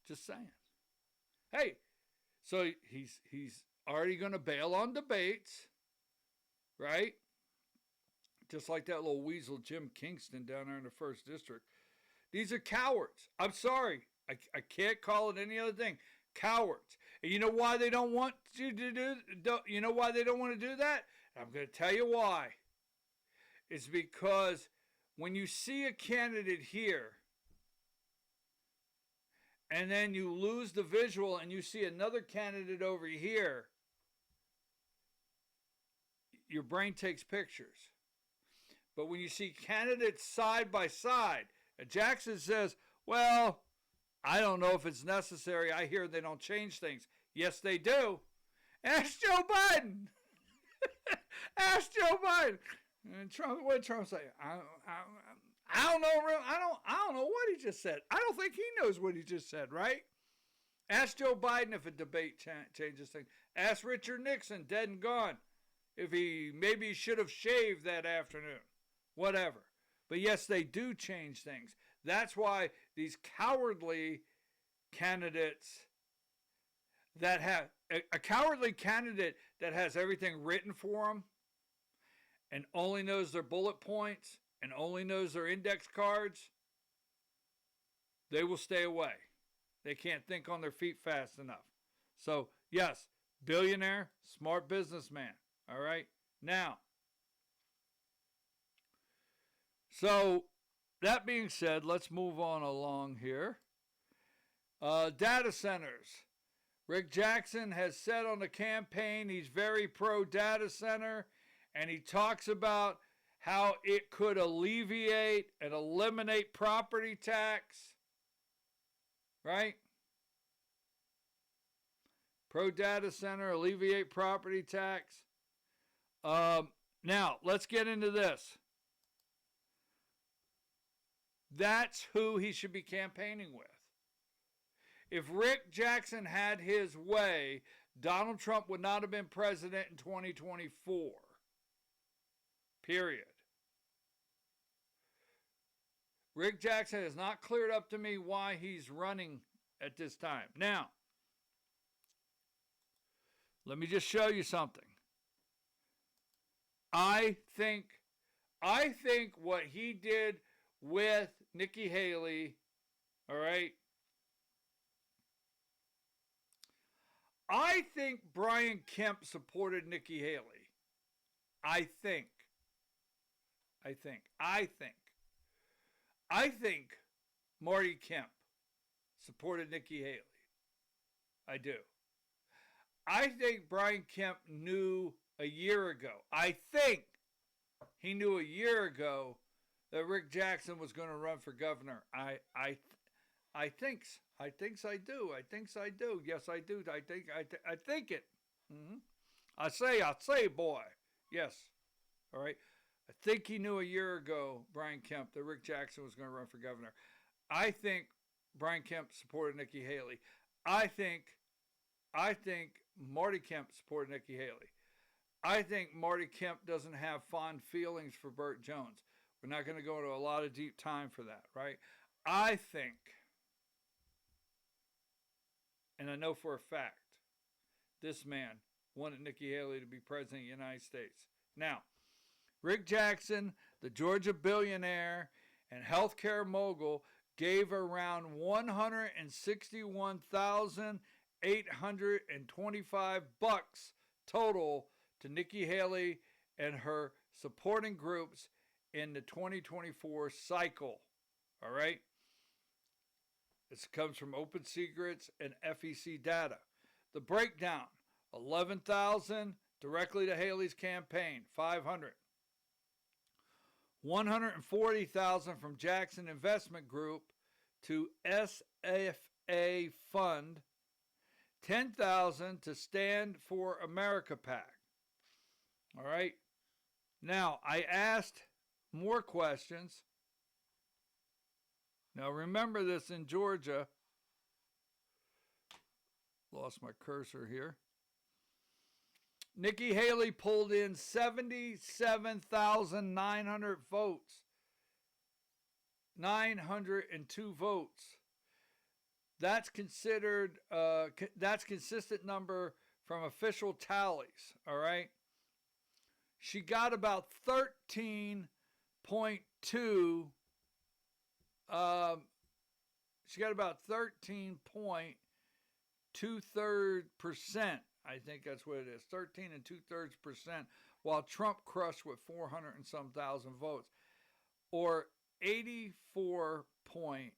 S2: Just saying. Hey, so he's already going to bail on debates, right? Just like that little weasel Jim Kingston down there in the 1st District. These are cowards. I'm sorry. I can't call it any other thing. Cowards. And you know why they don't want you to do? You know why they don't want to do that? I'm going to tell you why. It's because when you see a candidate here, and then you lose the visual, and you see another candidate over here, your brain takes pictures. But when you see candidates side by side, and Jackson says, well, I don't know if it's necessary. I hear they don't change things. Yes, they do. Ask Joe Biden. Ask Joe Biden. And Trump, what did Trump say? I don't know. I don't know what he just said. I don't think he knows what he just said, right? Ask Joe Biden if a debate changes things. Ask Richard Nixon, dead and gone, if maybe he should have shaved that afternoon. Whatever. But yes, they do change things. That's why these cowardly candidates that have a cowardly candidate that has everything written for them and only knows their bullet points and only knows their index cards, they will stay away. They can't think on their feet fast enough. So, yes, billionaire, smart businessman. All right? Now, so that being said, let's move on along here. Data centers. Rick Jackson has said on the campaign he's very pro data center, and he talks about how it could alleviate and eliminate property tax. Right? Pro data center, alleviate property tax. Now, let's get into this. That's who he should be campaigning with. If Rick Jackson had his way, Donald Trump would not have been president in 2024. Period. Rick Jackson has not cleared up to me why he's running at this time. Now, let me just show you something. I think what he did with Nikki Haley, all right, I think Brian Kemp supported Nikki Haley. I think Marty Kemp supported Nikki Haley. I do. I think Brian Kemp knew a year ago. I think he knew a year ago that Rick Jackson was going to run for governor. I think I do. Yes, I do. I think it. Mm-hmm. I say, boy. Yes. All right. I think he knew a year ago, Brian Kemp, that Rick Jackson was going to run for governor. I think Brian Kemp supported Nikki Haley. I think Marty Kemp supported Nikki Haley. I think Marty Kemp doesn't have fond feelings for Burt Jones. We're not going to go into a lot of deep time for that, right? I think, and I know for a fact, this man wanted Nikki Haley to be president of the United States. Now, Rick Jackson, the Georgia billionaire and healthcare mogul, gave around $161,825 total to Nikki Haley and her supporting groups in the 2024 cycle. All right? This comes from Open Secrets and FEC data. The breakdown, $11,000 directly to Haley's campaign, $500. $140,000 from Jackson Investment Group to SFA Fund, $10,000 to Stand for America PAC. All right. Now, I asked more questions. Now, remember this in Georgia. Lost my cursor here. Nikki Haley pulled in 77,900 votes. 902 votes. That's considered, that's consistent number from official tallies, all right? She got about 13.2, she got about 13.23%. I think that's what it is, 13 2/3%, while Trump crushed with 400 and some thousand votes, or 84.49%.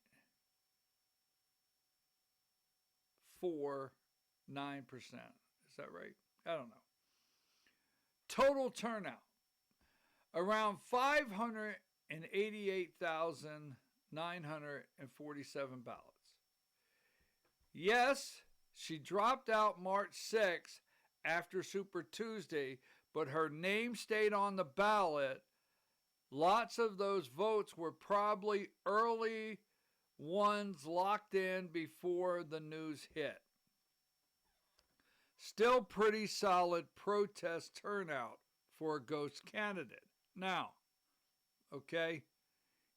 S2: Is that right? I don't know. Total turnout, around 588,947 ballots. Yes, she dropped out March 6th after Super Tuesday, but her name stayed on the ballot. Lots of those votes were probably early ones locked in before the news hit. Still pretty solid protest turnout for a ghost candidate. Now, okay,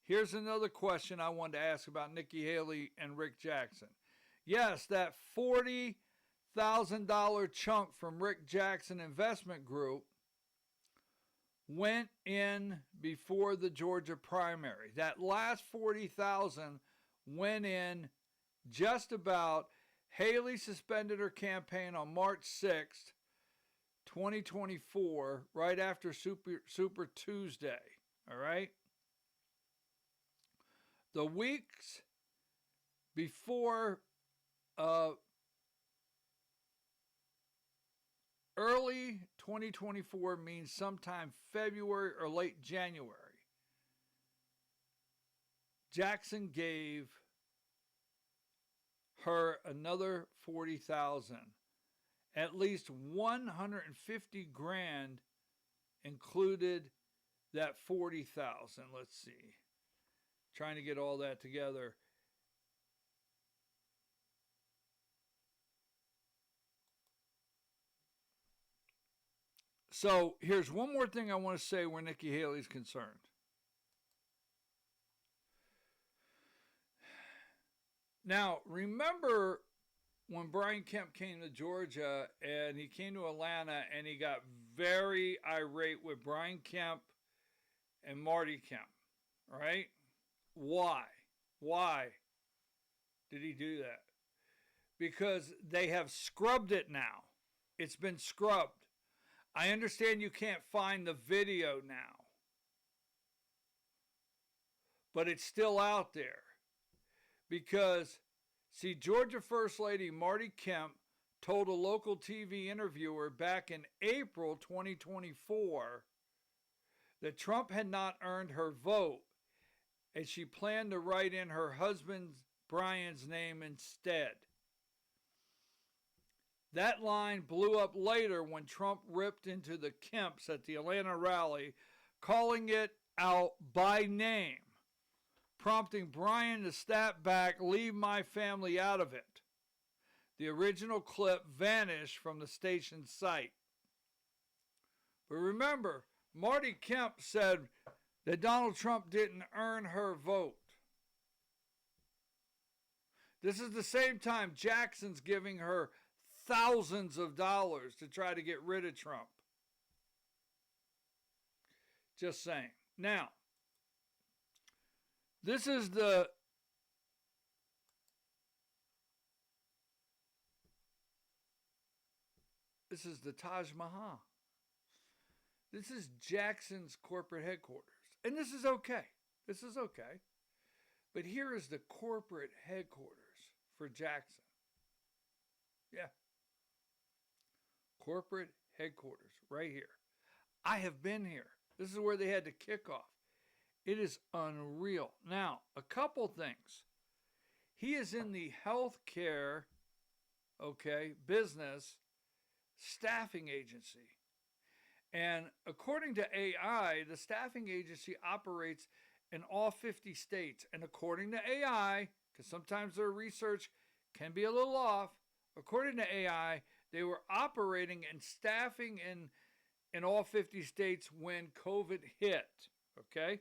S2: here's another question I wanted to ask about Nikki Haley and Rick Jackson. Yes, that $40,000 chunk from Rick Jackson Investment Group went in before the Georgia primary. That last $40,000 went in just about. Haley suspended her campaign on March 6th, 2024, right after Super Tuesday. All right? The weeks before early 2024 means sometime February or late January. Jackson gave her another $40,000. At least $150,000 included that $40,000. Let's see. Trying to get all that together. So here's one more thing I want to say where Nikki Haley's concerned. Now, remember when Brian Kemp came to Georgia and he came to Atlanta and he got very irate with Brian Kemp and Marty Kemp, right? Why? Why did he do that? Because they have scrubbed it now. It's been scrubbed. I understand you can't find the video now, but it's still out there. Because, see, Georgia First Lady Marty Kemp told a local TV interviewer back in April 2024 that Trump had not earned her vote and she planned to write in her husband Brian's name instead. That line blew up later when Trump ripped into the Kemps at the Atlanta rally, calling it out by name, prompting Brian to step back, leave my family out of it. The original clip vanished from the station's site. But remember, Marty Kemp said that Donald Trump didn't earn her vote. This is the same time Jackson's giving her thousands of dollars to try to get rid of Trump. Just saying. Now, this is the Taj Mahal. This is Jackson's corporate headquarters. And this is okay. This is okay. But here is the corporate headquarters for Jackson. Yeah. Corporate headquarters right here. I have been here. This is where they had the kickoff. It is unreal. Now, a couple things. He is in the healthcare, business staffing agency. And according to AI, the staffing agency operates in all 50 states. And according to AI, because sometimes their research can be a little off, according to AI, they were operating and staffing in all 50 states when COVID hit. Okay?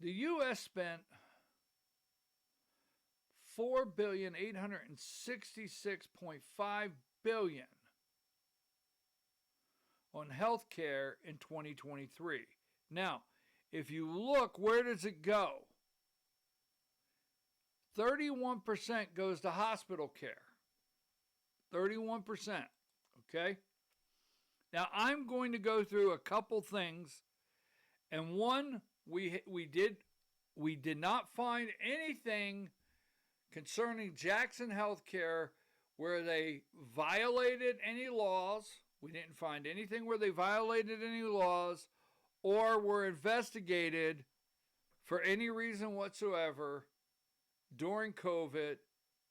S2: The U.S. spent $4,866.5 billion on health care in 2023. Now, if you look, where does it go? 31% goes to hospital care. 31%. Okay? Now, I'm going to go through a couple things. And one, we did not find anything concerning Jackson Healthcare where they violated any laws. We didn't find anything where they violated any laws or were investigated for any reason whatsoever during COVID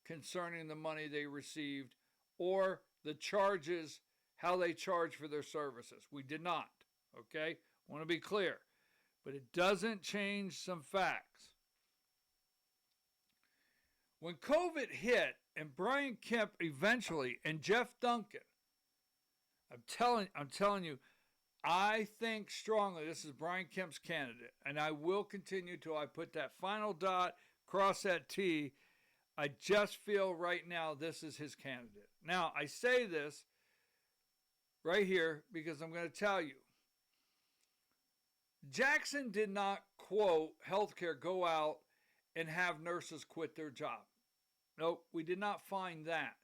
S2: concerning the money they received or the charges, how they charge for their services. We did not. Okay? I want to be clear. But it doesn't change some facts. When COVID hit and Brian Kemp eventually and Jeff Duncan, I'm telling you, I think strongly this is Brian Kemp's candidate, and I will continue till I put that final dot, cross that T. I just feel right now this is his candidate. Now, I say this right here because I'm going to tell you. Jackson did not, quote, healthcare go out and have nurses quit their job. Nope, we did not find that.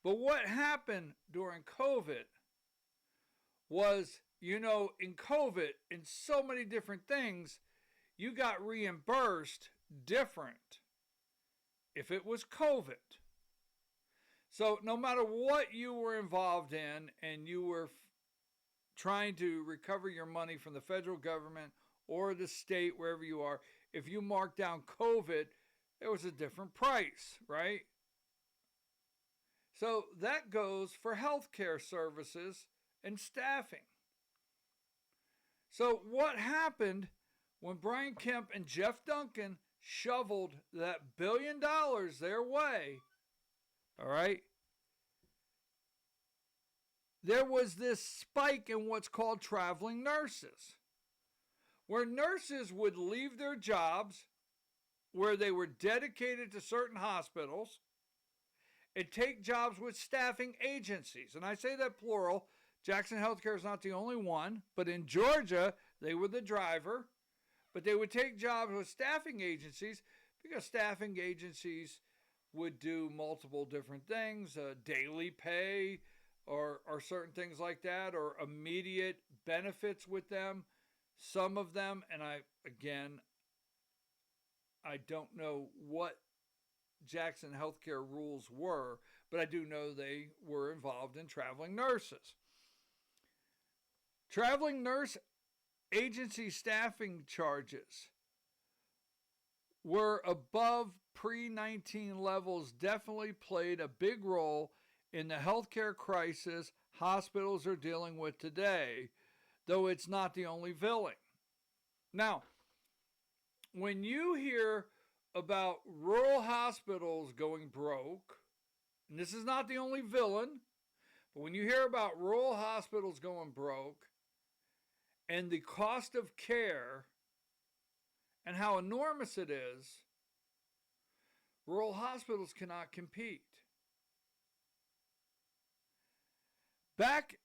S2: But what happened during COVID was, in COVID, in so many different things, you got reimbursed different if it was COVID. So no matter what you were involved in and you were trying to recover your money from the federal government or the state, wherever you are, if you marked down COVID, there was a different price, right? So that goes for healthcare services and staffing. So what happened when Brian Kemp and Jeff Duncan shoveled that $1 billion their way, all right? There was this spike in what's called traveling nurses, where nurses would leave their jobs where they were dedicated to certain hospitals and take jobs with staffing agencies. And I say that plural. Jackson Healthcare is not the only one, but in Georgia, they were the driver. But they would take jobs with staffing agencies because staffing agencies would do multiple different things, daily pay or certain things like that, or immediate benefits with them. Some of them, and I don't know what Jackson Healthcare rules were, but I do know they were involved in traveling nurses. Traveling nurse agency staffing charges were above pre-19 levels, definitely played a big role in the healthcare crisis hospitals are dealing with today, though it's not the only villain. Now, when you hear about rural hospitals going broke, and this is not the only villain, but when you hear about rural hospitals going broke and the cost of care and how enormous it is, rural hospitals cannot compete. Back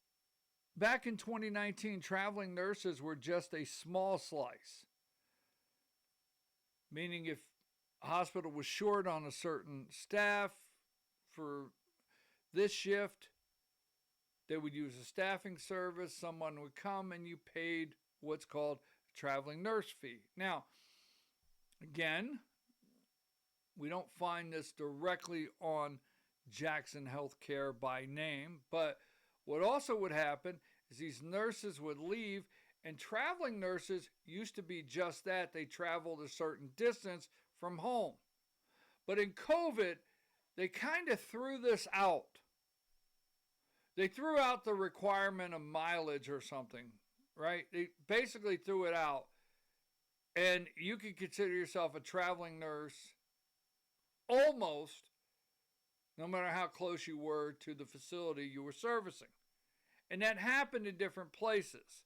S2: in 2019, traveling nurses were just a small slice, meaning if a hospital was short on a certain staff for this shift, they would use a staffing service. Someone would come and you paid what's called a traveling nurse fee. Now, again, we don't find this directly on Jackson Healthcare by name, but what also would happen is these nurses would leave, and traveling nurses used to be just that. They traveled a certain distance from home. But in COVID, they kind of threw this out. They threw out the requirement of mileage or something, right? They basically threw it out. And you could consider yourself a traveling nurse almost, no matter how close you were to the facility you were servicing. And that happened in different places.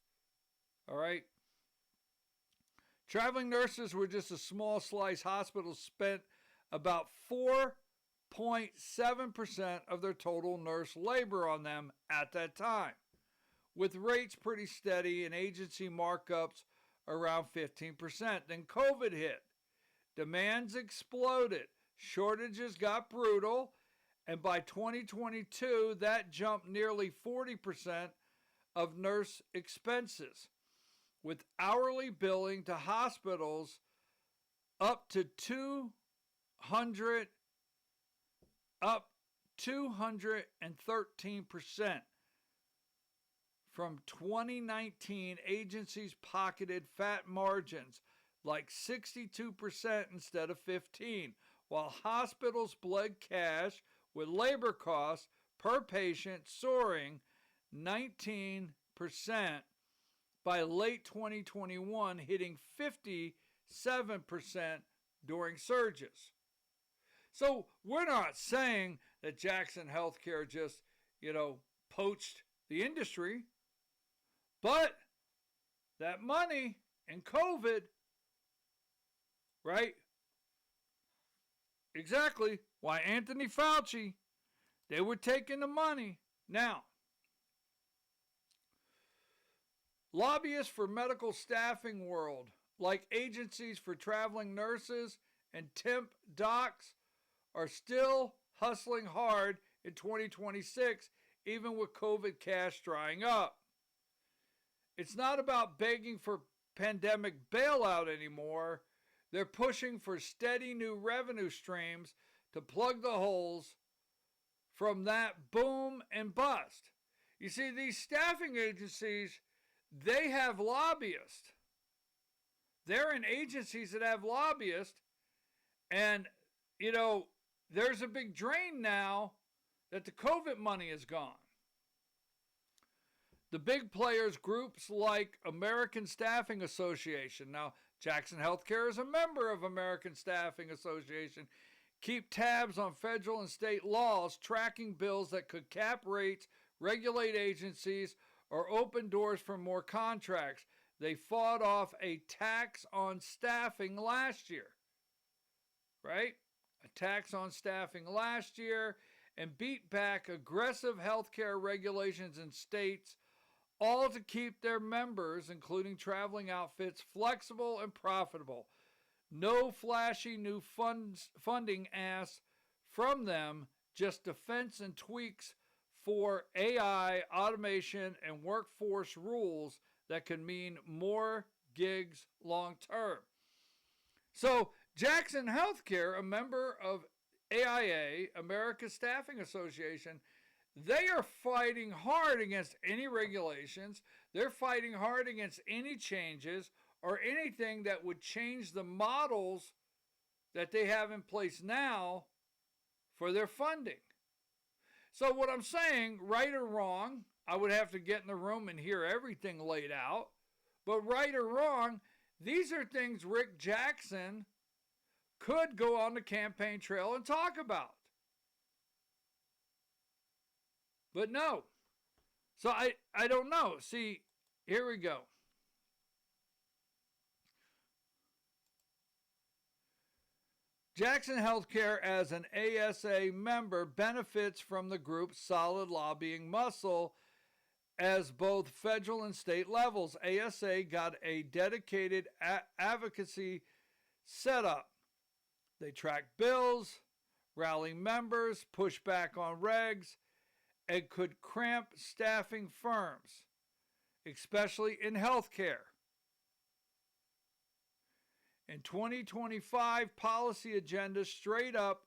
S2: All right? Traveling nurses were just a small slice. Hospitals spent about 4.7% of their total nurse labor on them at that time, with rates pretty steady and agency markups around 15%. Then COVID hit. Demands exploded. Shortages got brutal. And by 2022, that jumped nearly 40% of nurse expenses, with hourly billing to hospitals up 213%. From 2019, agencies pocketed fat margins like 62% instead of 15%, while hospitals bled cash with labor costs per patient soaring 19% by late 2021, hitting 57% during surges. So we're not saying that Jackson Healthcare just, poached the industry, but that money in COVID, right? Exactly why Anthony Fauci, they were taking the money. Now, lobbyists for medical staffing world, like agencies for traveling nurses and temp docs, are still hustling hard in 2026, even with COVID cash drying up. It's not about begging for pandemic bailout anymore. They're pushing for steady new revenue streams to plug the holes from that boom and bust. You see, these staffing agencies, they have lobbyists. They're in agencies that have lobbyists. And, there's a big drain now that the COVID money is gone. The big players, groups like American Staffing Association. Now, Jackson Healthcare is a member of American Staffing Association. Keep tabs on federal and state laws, tracking bills that could cap rates, regulate agencies, or open doors for more contracts. They fought off a tax on staffing last year, right? A tax on staffing last year, and beat back aggressive healthcare regulations in states, all to keep their members, including traveling outfits, flexible and profitable. No flashy new funding asks from them, just defense and tweaks for AI, automation, and workforce rules that can mean more gigs long term. So Jackson Healthcare, a member of AIA, America's Staffing Association, they are fighting hard against any regulations. They're fighting hard against any changes or anything that would change the models that they have in place now for their funding. So what I'm saying, right or wrong, I would have to get in the room and hear everything laid out. But right or wrong, these are things Rick Jackson could go on the campaign trail and talk about. But no. So I don't know. See, here we go. Jackson Healthcare, as an ASA member, benefits from the group's solid lobbying muscle as both federal and state levels. ASA got a dedicated advocacy setup. They track bills, rally members, push back on regs, and could cramp staffing firms, especially in healthcare. In 2025, policy agendas straight up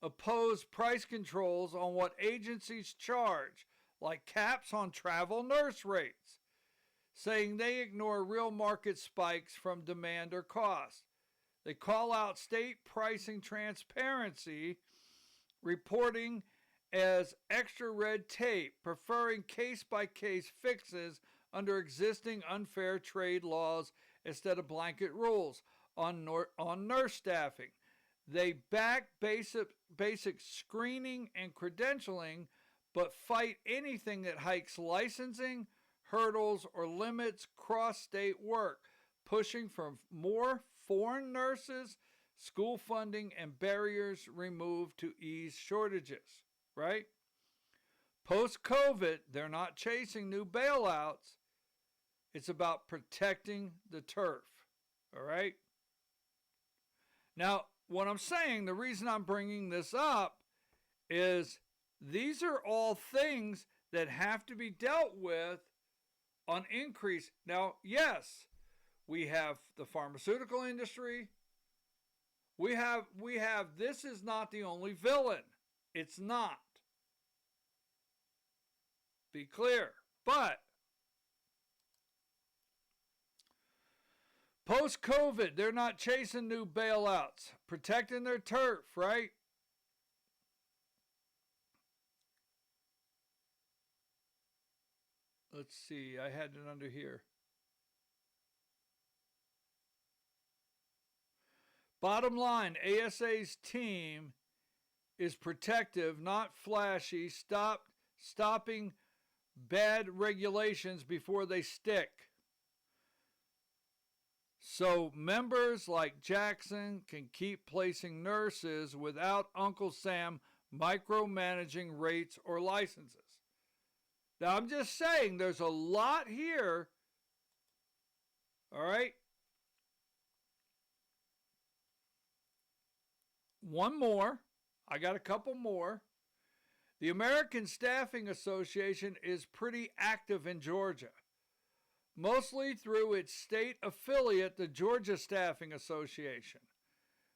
S2: oppose price controls on what agencies charge, like caps on travel nurse rates, saying they ignore real market spikes from demand or cost. They call out state pricing transparency, reporting as extra red tape, preferring case-by-case fixes under existing unfair trade laws instead of blanket rules on nurse staffing. They back basic screening and credentialing, but fight anything that hikes licensing, hurdles, or limits cross-state work, pushing for more foreign nurses, school funding, and barriers removed to ease shortages, right? Post-COVID, they're not chasing new bailouts. It's about protecting the turf, all right? Now, what I'm saying, the reason I'm bringing this up is these are all things that have to be dealt with on increase. Now, yes, we have the pharmaceutical industry. We have, this is not the only villain. It's not. Be clear. But post-COVID, they're not chasing new bailouts, protecting their turf, right? Let's see, I had it under here. Bottom line, ASA's team is protective, not flashy, stopping bad regulations before they stick. So members like Jackson can keep placing nurses without Uncle Sam micromanaging rates or licenses. Now, I'm just saying there's a lot here. All right. One more. I got a couple more. The American Staffing Association is pretty active in Georgia, mostly through its state affiliate, the Georgia Staffing Association,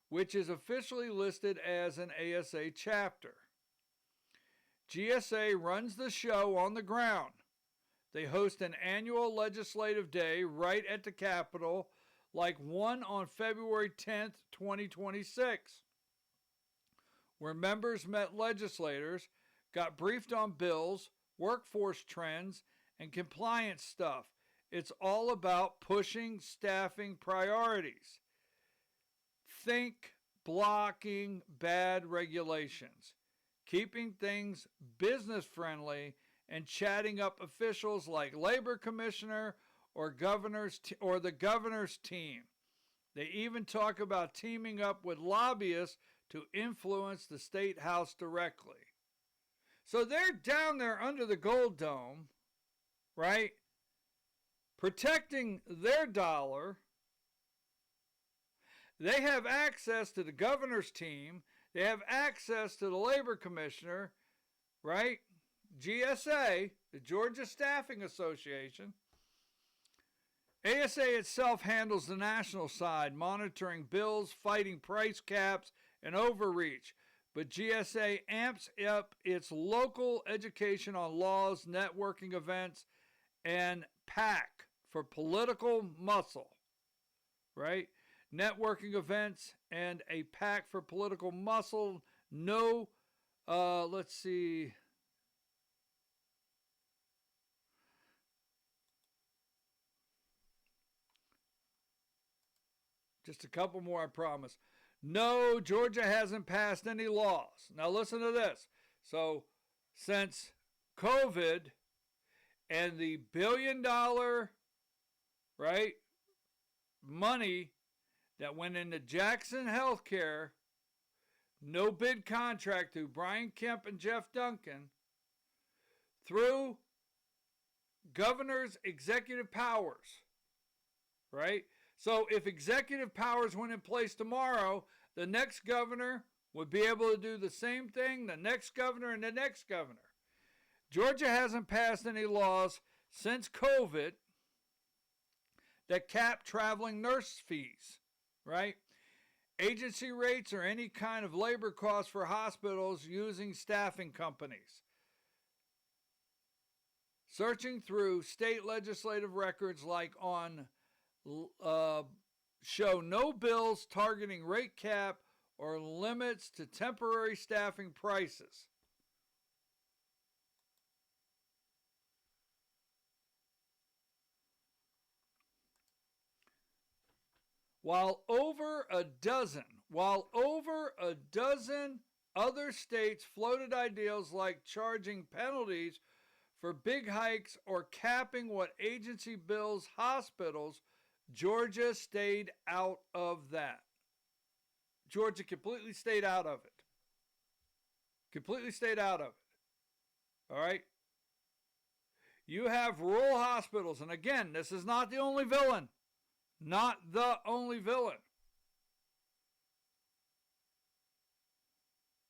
S2: which is officially listed as an ASA chapter. GSA runs the show on the ground. They host an annual legislative day right at the Capitol, like one on February 10th, 2026, where members met legislators, got briefed on bills, workforce trends, and compliance stuff. It's all about pushing staffing priorities. Think blocking bad regulations, keeping things business friendly, and chatting up officials like labor commissioner or the governor's team. They even talk about teaming up with lobbyists to influence the state house directly. So they're down there under the Gold Dome, right? Protecting their dollar. They have access to the governor's team. They have access to the labor commissioner, right? GSA, the Georgia Staffing Association. ASA itself handles the national side, monitoring bills, fighting price caps, and overreach. But GSA amps up its local education on laws, networking events, and PAC for political muscle, right? Networking events and a PAC for political muscle. No, let's see. Just a couple more, I promise. No, Georgia hasn't passed any laws. Now listen to this. So since COVID and the $1 billion, right, money that went into Jackson Healthcare, no bid contract through Brian Kemp and Jeff Duncan, through governor's executive powers, right? So if executive powers went in place tomorrow, the next governor would be able to do the same thing, the next governor and the next governor. Georgia hasn't passed any laws since COVID that cap traveling nurse fees, right? Agency rates or any kind of labor costs for hospitals using staffing companies. Searching through state legislative records like on show no bills targeting rate cap or limits to temporary staffing prices. While over a dozen other states floated ideas like charging penalties for big hikes or capping what agency bills hospitals, Georgia stayed out of that. Georgia completely stayed out of it. Completely stayed out of it. All right? You have rural hospitals, and again, this is not the only villain. Not the only villain.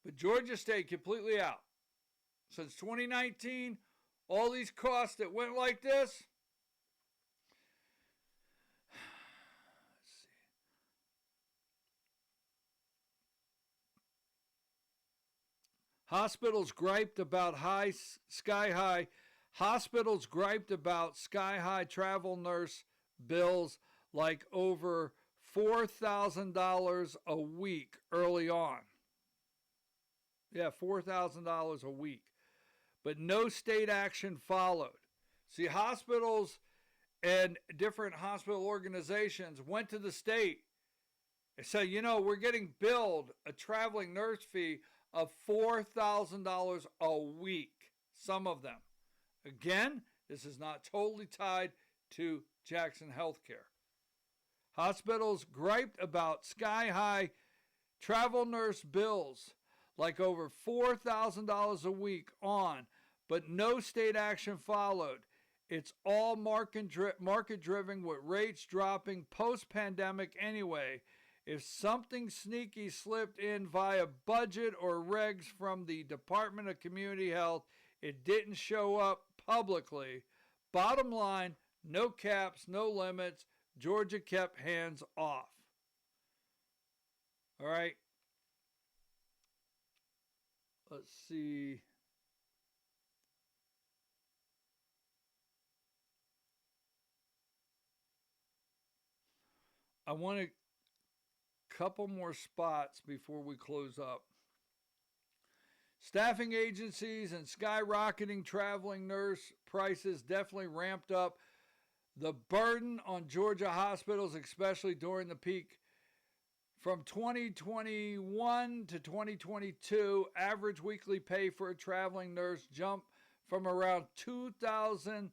S2: But Georgia stayed completely out. Since 2019, all these costs that went like this. Let's see. Hospitals griped about sky-high travel nurse bills like over $4,000 a week early on. Yeah, $4,000 a week. But no state action followed. See, hospitals and different hospital organizations went to the state So, we're getting billed a traveling nurse fee of $4,000 a week, some of them. Again, this is not totally tied to Jackson Healthcare. Hospitals griped about sky-high travel nurse bills, like over $4,000 a week but no state action followed. It's all market-driven with rates dropping post-pandemic anyway. If something sneaky slipped in via budget or regs from the Department of Community Health, it didn't show up publicly. Bottom line, no caps, no limits. Georgia kept hands off. All right. Let's see. I want a couple more spots before we close up. Staffing agencies and skyrocketing traveling nurse prices definitely ramped up the burden on Georgia hospitals, especially during the peak. From 2021 to 2022, average weekly pay for a traveling nurse jumped from around $2,000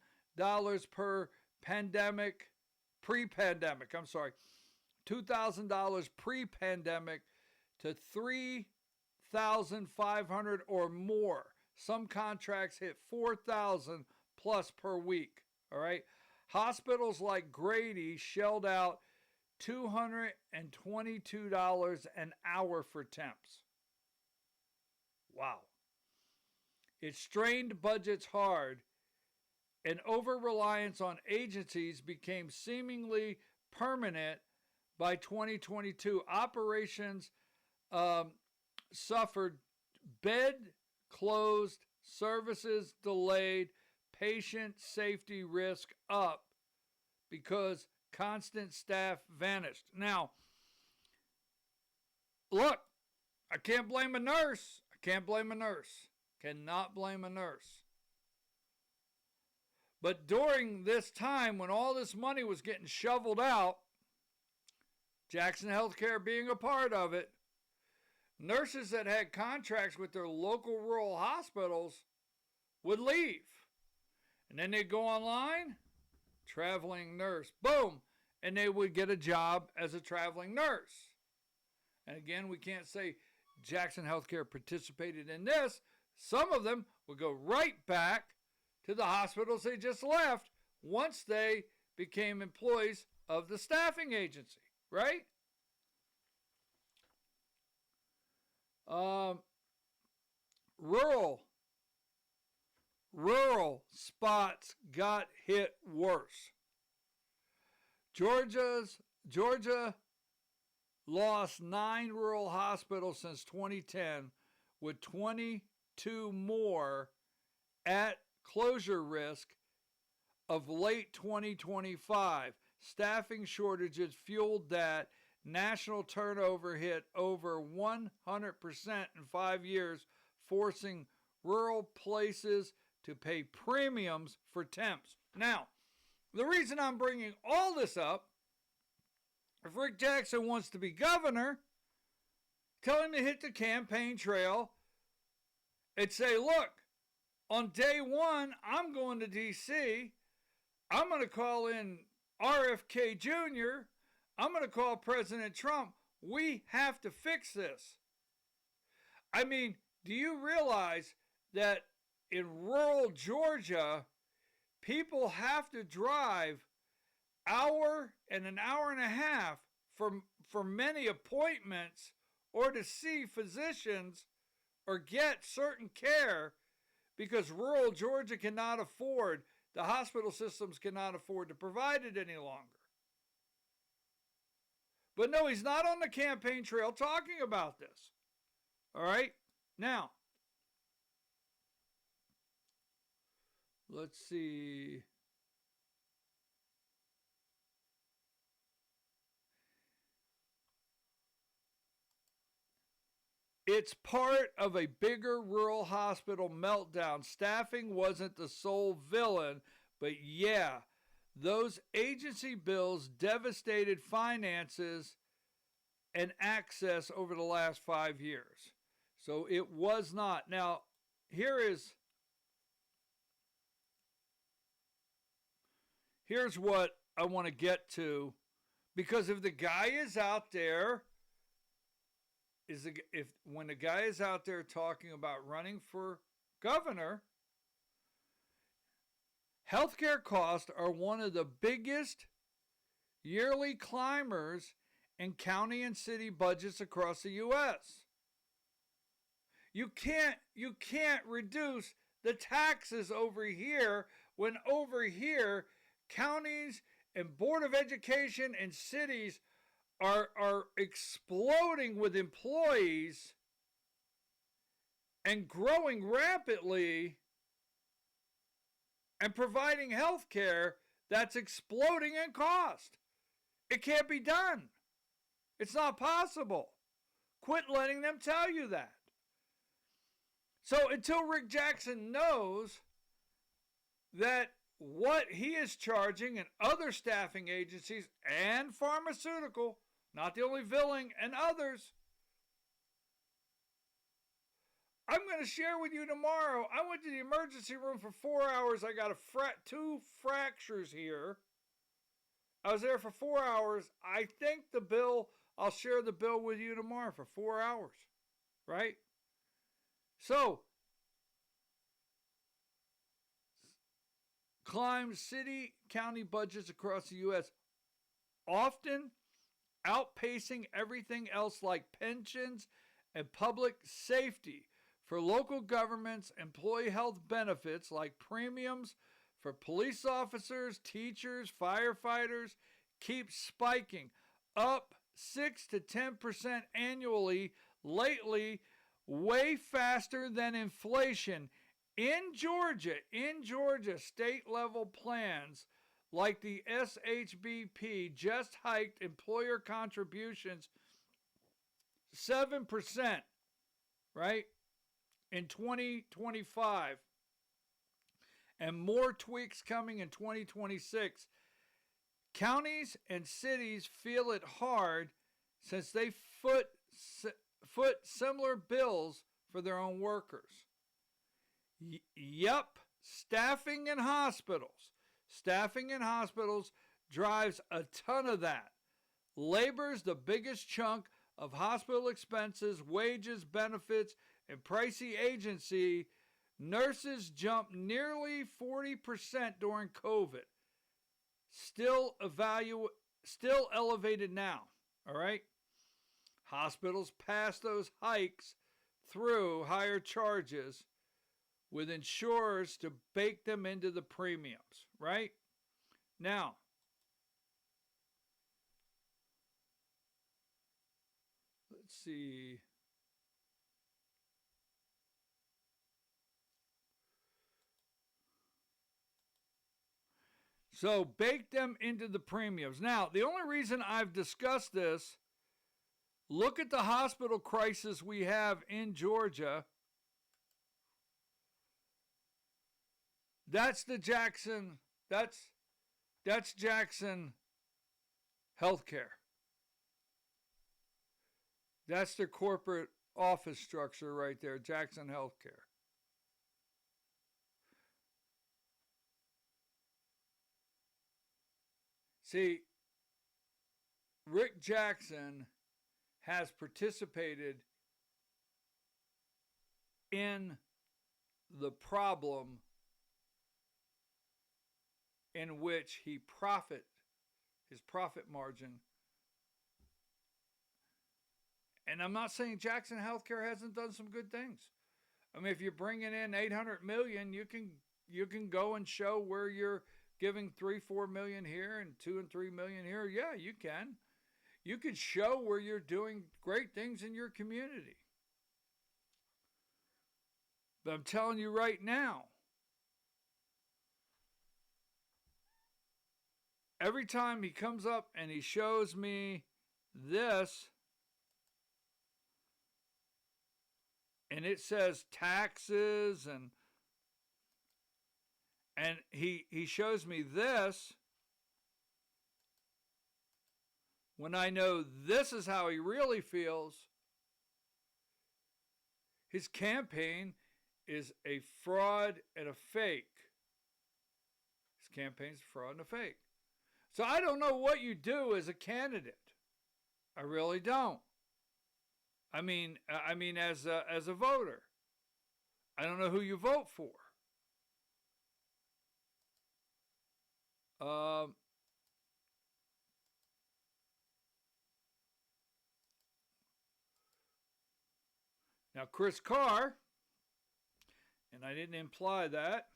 S2: $2,000 pre-pandemic to $3,500 or more. Some contracts hit $4,000 plus per week. All right. Hospitals like Grady shelled out $222 an hour for temps. Wow. It strained budgets hard, and over-reliance on agencies became seemingly permanent by 2022. Operations suffered, bed closed, services delayed, patient safety risk up because constant staff vanished. Now, look, I can't blame a nurse. Cannot blame a nurse. But during this time when all this money was getting shoveled out, Jackson Healthcare being a part of it, nurses that had contracts with their local rural hospitals would leave. And then they'd go online, traveling nurse, boom, and they would get a job as a traveling nurse. And again, we can't say Jackson Healthcare participated in this. Some of them would go right back to the hospitals they just left once they became employees of the staffing agency, right? Rural spots got hit worse. Georgia lost 9 rural hospitals since 2010, with 22 more at closure risk of late 2025. Staffing shortages fueled that. National turnover hit over 100% in 5 years, forcing rural places to pay premiums for temps. Now, the reason I'm bringing all this up, if Rick Jackson wants to be governor, tell him to hit the campaign trail and say, look, on day one, I'm going to D.C. I'm going to call in RFK Jr. I'm going to call President Trump. We have to fix this. I mean, do you realize that in rural Georgia, people have to drive hour and an hour and a half for many appointments or to see physicians or get certain care because rural Georgia cannot afford, the hospital systems cannot afford to provide it any longer. But no, he's not on the campaign trail talking about this. All right? Now, let's see. It's part of a bigger rural hospital meltdown. Staffing wasn't the sole villain, but yeah, those agency bills devastated finances and access over the last 5 years. So it was not. Now, here's what I want to get to, because if the guy is out there, when the guy is out there talking about running for governor, healthcare costs are one of the biggest yearly climbers in county and city budgets across the U.S. You can't reduce the taxes over here when over here counties and Board of Education and cities are exploding with employees and growing rapidly and providing health care that's exploding in cost. It can't be done. It's not possible. Quit letting them tell you that. So until Rick Jackson knows that what he is charging and other staffing agencies and pharmaceutical, not the only Villing and others, I'm going to share with you tomorrow. I went to the emergency room for 4 hours. I got two fractures here. I was there for 4 hours. I think the bill, I'll share the bill with you tomorrow for 4 hours, right? So, climbs city, county budgets across the U.S., often outpacing everything else like pensions and public safety. For local governments, employee health benefits like premiums for police officers, teachers, firefighters keep spiking, up 6 to 10% annually lately, way faster than inflation. In Georgia, state level plans like the SHBP just hiked employer contributions 7%, right, in 2025, and more tweaks coming in 2026. Counties and cities feel it hard since they foot similar bills for their own workers. Yep, staffing in hospitals. Staffing in hospitals drives a ton of that. Labor's the biggest chunk of hospital expenses, wages, benefits, and pricey agency. Nurses jumped nearly 40% during COVID. Still elevated now, all right? Hospitals pass those hikes through higher charges with insurers to bake them into the premiums, right? Now, let's see. So, bake them into the premiums. Now, the only reason I've discussed this, look at the hospital crisis we have in Georgia. That's the Jackson, that's Jackson Healthcare. That's their corporate office structure right there, Jackson Healthcare. See, Rick Jackson has participated in the problem in which his profit margin. And I'm not saying Jackson Healthcare hasn't done some good things. I mean, if you're bringing in $800 million, you can go and show where you're giving $3-4 million here and $2 and $3 million here. Yeah, you can. You could show where you're doing great things in your community. But I'm telling you right now, every time he comes up and he shows me this, and it says taxes, and he shows me this, when I know this is how he really feels. His campaign is a fraud and a fake. His campaign's a fraud and a fake. So I don't know what you do as a candidate. I really don't. I mean as a voter. I don't know who you vote for. Now, Chris Carr, and I didn't imply that,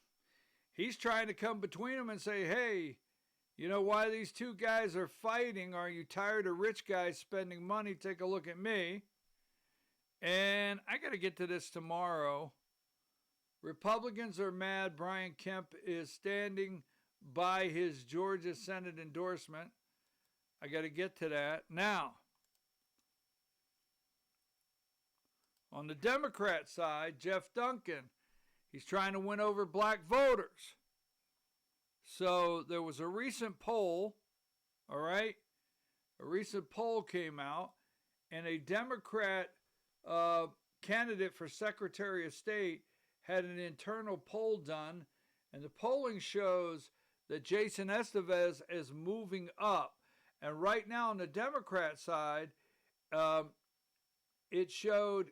S2: he's trying to come between them and say, hey, you know why these two guys are fighting? Are you tired of rich guys spending money? Take a look at me. And I got to get to this tomorrow. Republicans are mad Brian Kemp is standing by his Georgia Senate endorsement. I got to get to that. Now, on the Democrat side, Jeff Duncan, he's trying to win over black voters. So there was a recent poll, all right? A recent poll came out, and a Democrat candidate for Secretary of State had an internal poll done, and the polling shows that Jason Estevez is moving up. And right now on the Democrat side, it showed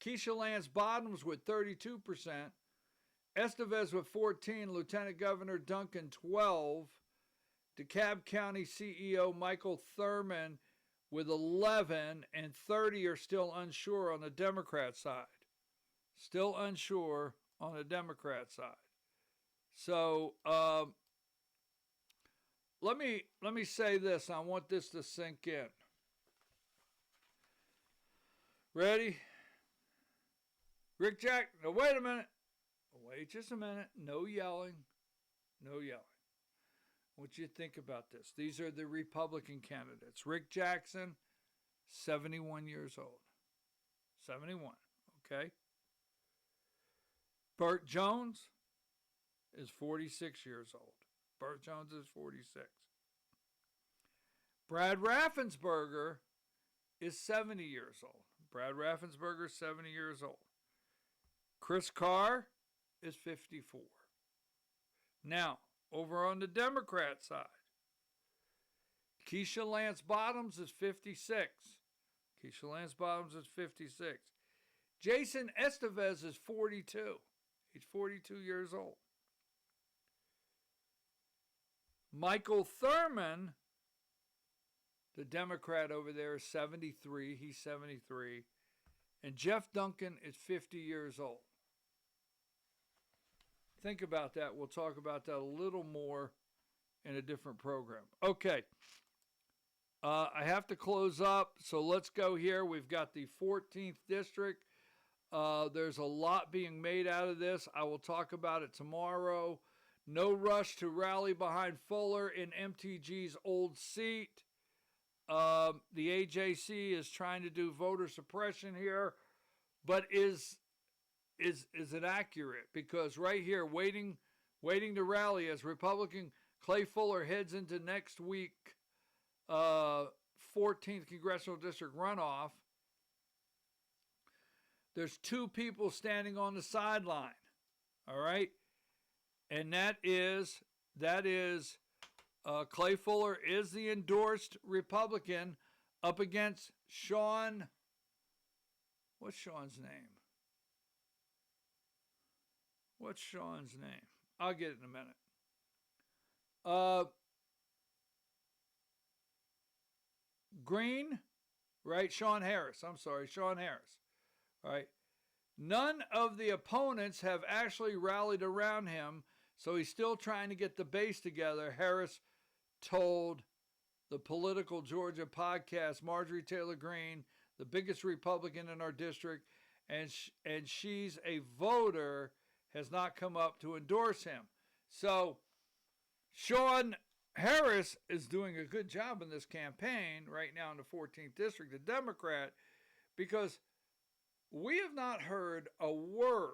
S2: Keisha Lance Bottoms with 32%, Estevez with 14%, Lieutenant Governor Duncan 12%, DeKalb County CEO Michael Thurman with 11%, and 30% are still unsure on the Democrat side. Still unsure on the Democrat side. So let me say this. I want this to sink in. Ready? Rick Jack, no, wait a minute. Wait just a minute. No yelling. No yelling. I want you to think about this. These are the Republican candidates. Rick Jackson, 71 years old. 71, okay? Burt Jones is 46 years old. Burt Jones is 46. Brad Raffensperger is 70 years old. Brad Raffensperger is 70 years old. Chris Carr is 54. Now, over on the Democrat side, Keisha Lance Bottoms is 56. Keisha Lance Bottoms is 56. Jason Estevez is 42. He's 42 years old. Michael Thurman, the Democrat over there, is 73. He's 73. And Jeff Duncan is 50 years old. Think about that. We'll talk about that a little more in a different program. Okay. I have to close up, so let's go here. We've got the 14th District. There's a lot being made out of this. I will talk about it tomorrow. No rush to rally behind Fuller in MTG's old seat. The AJC is trying to do voter suppression here, but is it accurate? Because right here, waiting to rally as Republican Clay Fuller heads into next week, 14th Congressional District runoff, there's two people standing on the sideline, all right? And that is Clay Fuller is the endorsed Republican up against Sean, what's Sean's name? What's Sean's name? I'll get it in a minute. Green, right? Sean Harris. I'm sorry, Sean Harris. All right. None of the opponents have actually rallied around him, so he's still trying to get the base together. Harris told the Political Georgia podcast, Marjorie Taylor Greene, the biggest Republican in our district, and she's a voter, has not come up to endorse him. So Sean Harris is doing a good job in this campaign right now in the 14th District, the Democrat, because we have not heard a word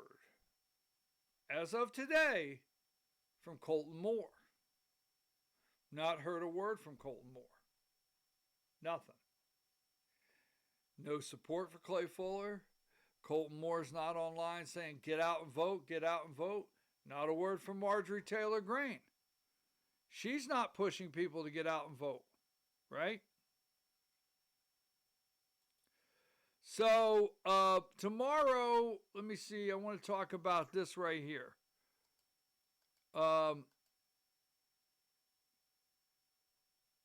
S2: as of today from Colton Moore. Not heard a word from Colton Moore. Nothing. No support for Clay Fuller. Colton Moore's not online saying, get out and vote, get out and vote. Not a word from Marjorie Taylor Greene. She's not pushing people to get out and vote, right? So tomorrow, let me see, I want to talk about this right here.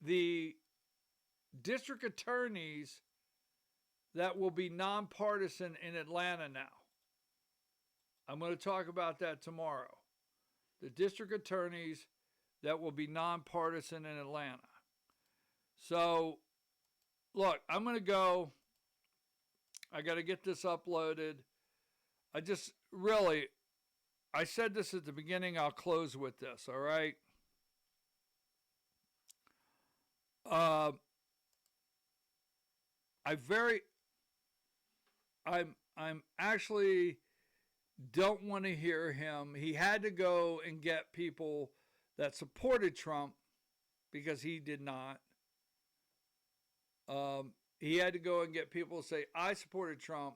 S2: The district attorneys that will be nonpartisan in Atlanta now. I'm going to talk about that tomorrow. The district attorneys that will be nonpartisan in Atlanta. So, look, I'm going to go. I got to get this uploaded. I said this at the beginning. I'll close with this, all right? I'm actually don't want to hear him. He had to go and get people that supported Trump because he did not. He had to go and get people to say, I supported Trump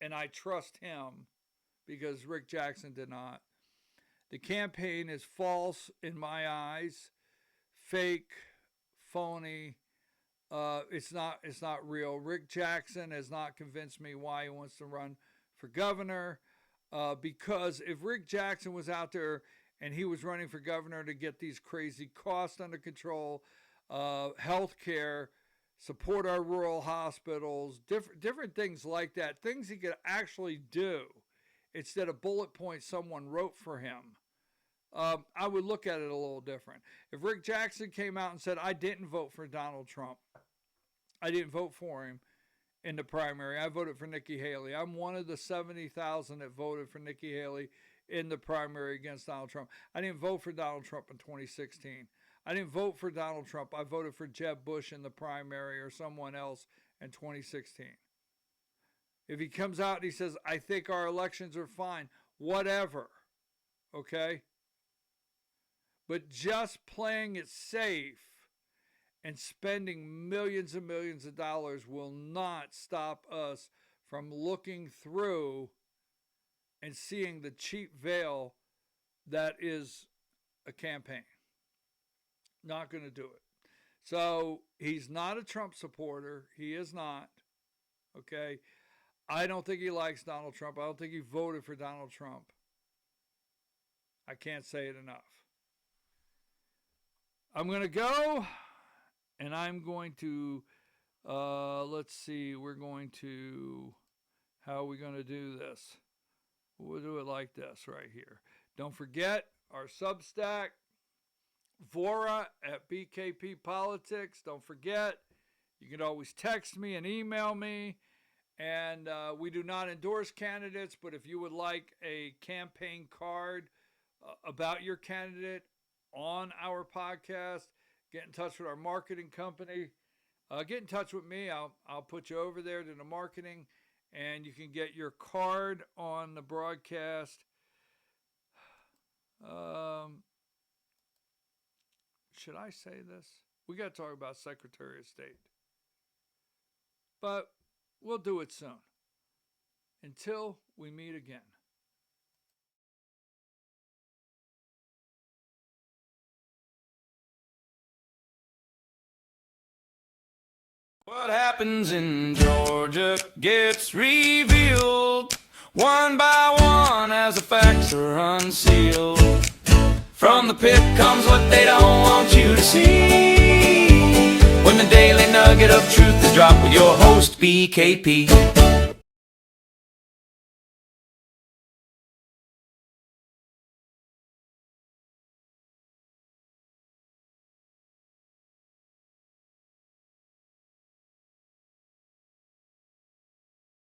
S2: and I trust him, because Rick Jackson did not. The campaign is false in my eyes, fake, phony. It's not real. Rick Jackson has not convinced me why he wants to run for governor. Because if Rick Jackson was out there and he was running for governor to get these crazy costs under control, health care, support our rural hospitals, different things like that, things he could actually do instead of bullet points someone wrote for him, I would look at it a little different. If Rick Jackson came out and said, I didn't vote for Donald Trump, I didn't vote for him in the primary, I voted for Nikki Haley. I'm one of the 70,000 that voted for Nikki Haley in the primary against Donald Trump. I didn't vote for Donald Trump in 2016. I didn't vote for Donald Trump. I voted for Jeb Bush in the primary or someone else in 2016. If he comes out and he says, I think our elections are fine, whatever, okay? But just playing it safe and spending millions and millions of dollars will not stop us from looking through and seeing the cheap veil that is a campaign. Not going to do it. So he's not a Trump supporter. He is not. Okay. I don't think he likes Donald Trump. I don't think he voted for Donald Trump. I can't say it enough. I'm going to go and I'm going to, let's see, how are we going to do this? We'll do it like this right here. Don't forget our Substack, Vora at BKP Politics. Don't forget, you can always text me and email me. And we do not endorse candidates, but if you would like a campaign card about your candidate on our podcast, get in touch with our marketing company. Get in touch with me. I'll put you over there to the marketing, and you can get your card on the broadcast. Should I say this? We got to talk about Secretary of State. But we'll do it soon. Until we meet again.
S1: What happens in Georgia gets revealed one by one as the facts are unsealed. From the pit comes what they don't want you to see. When the daily nugget of truth is dropped with your host, BKP.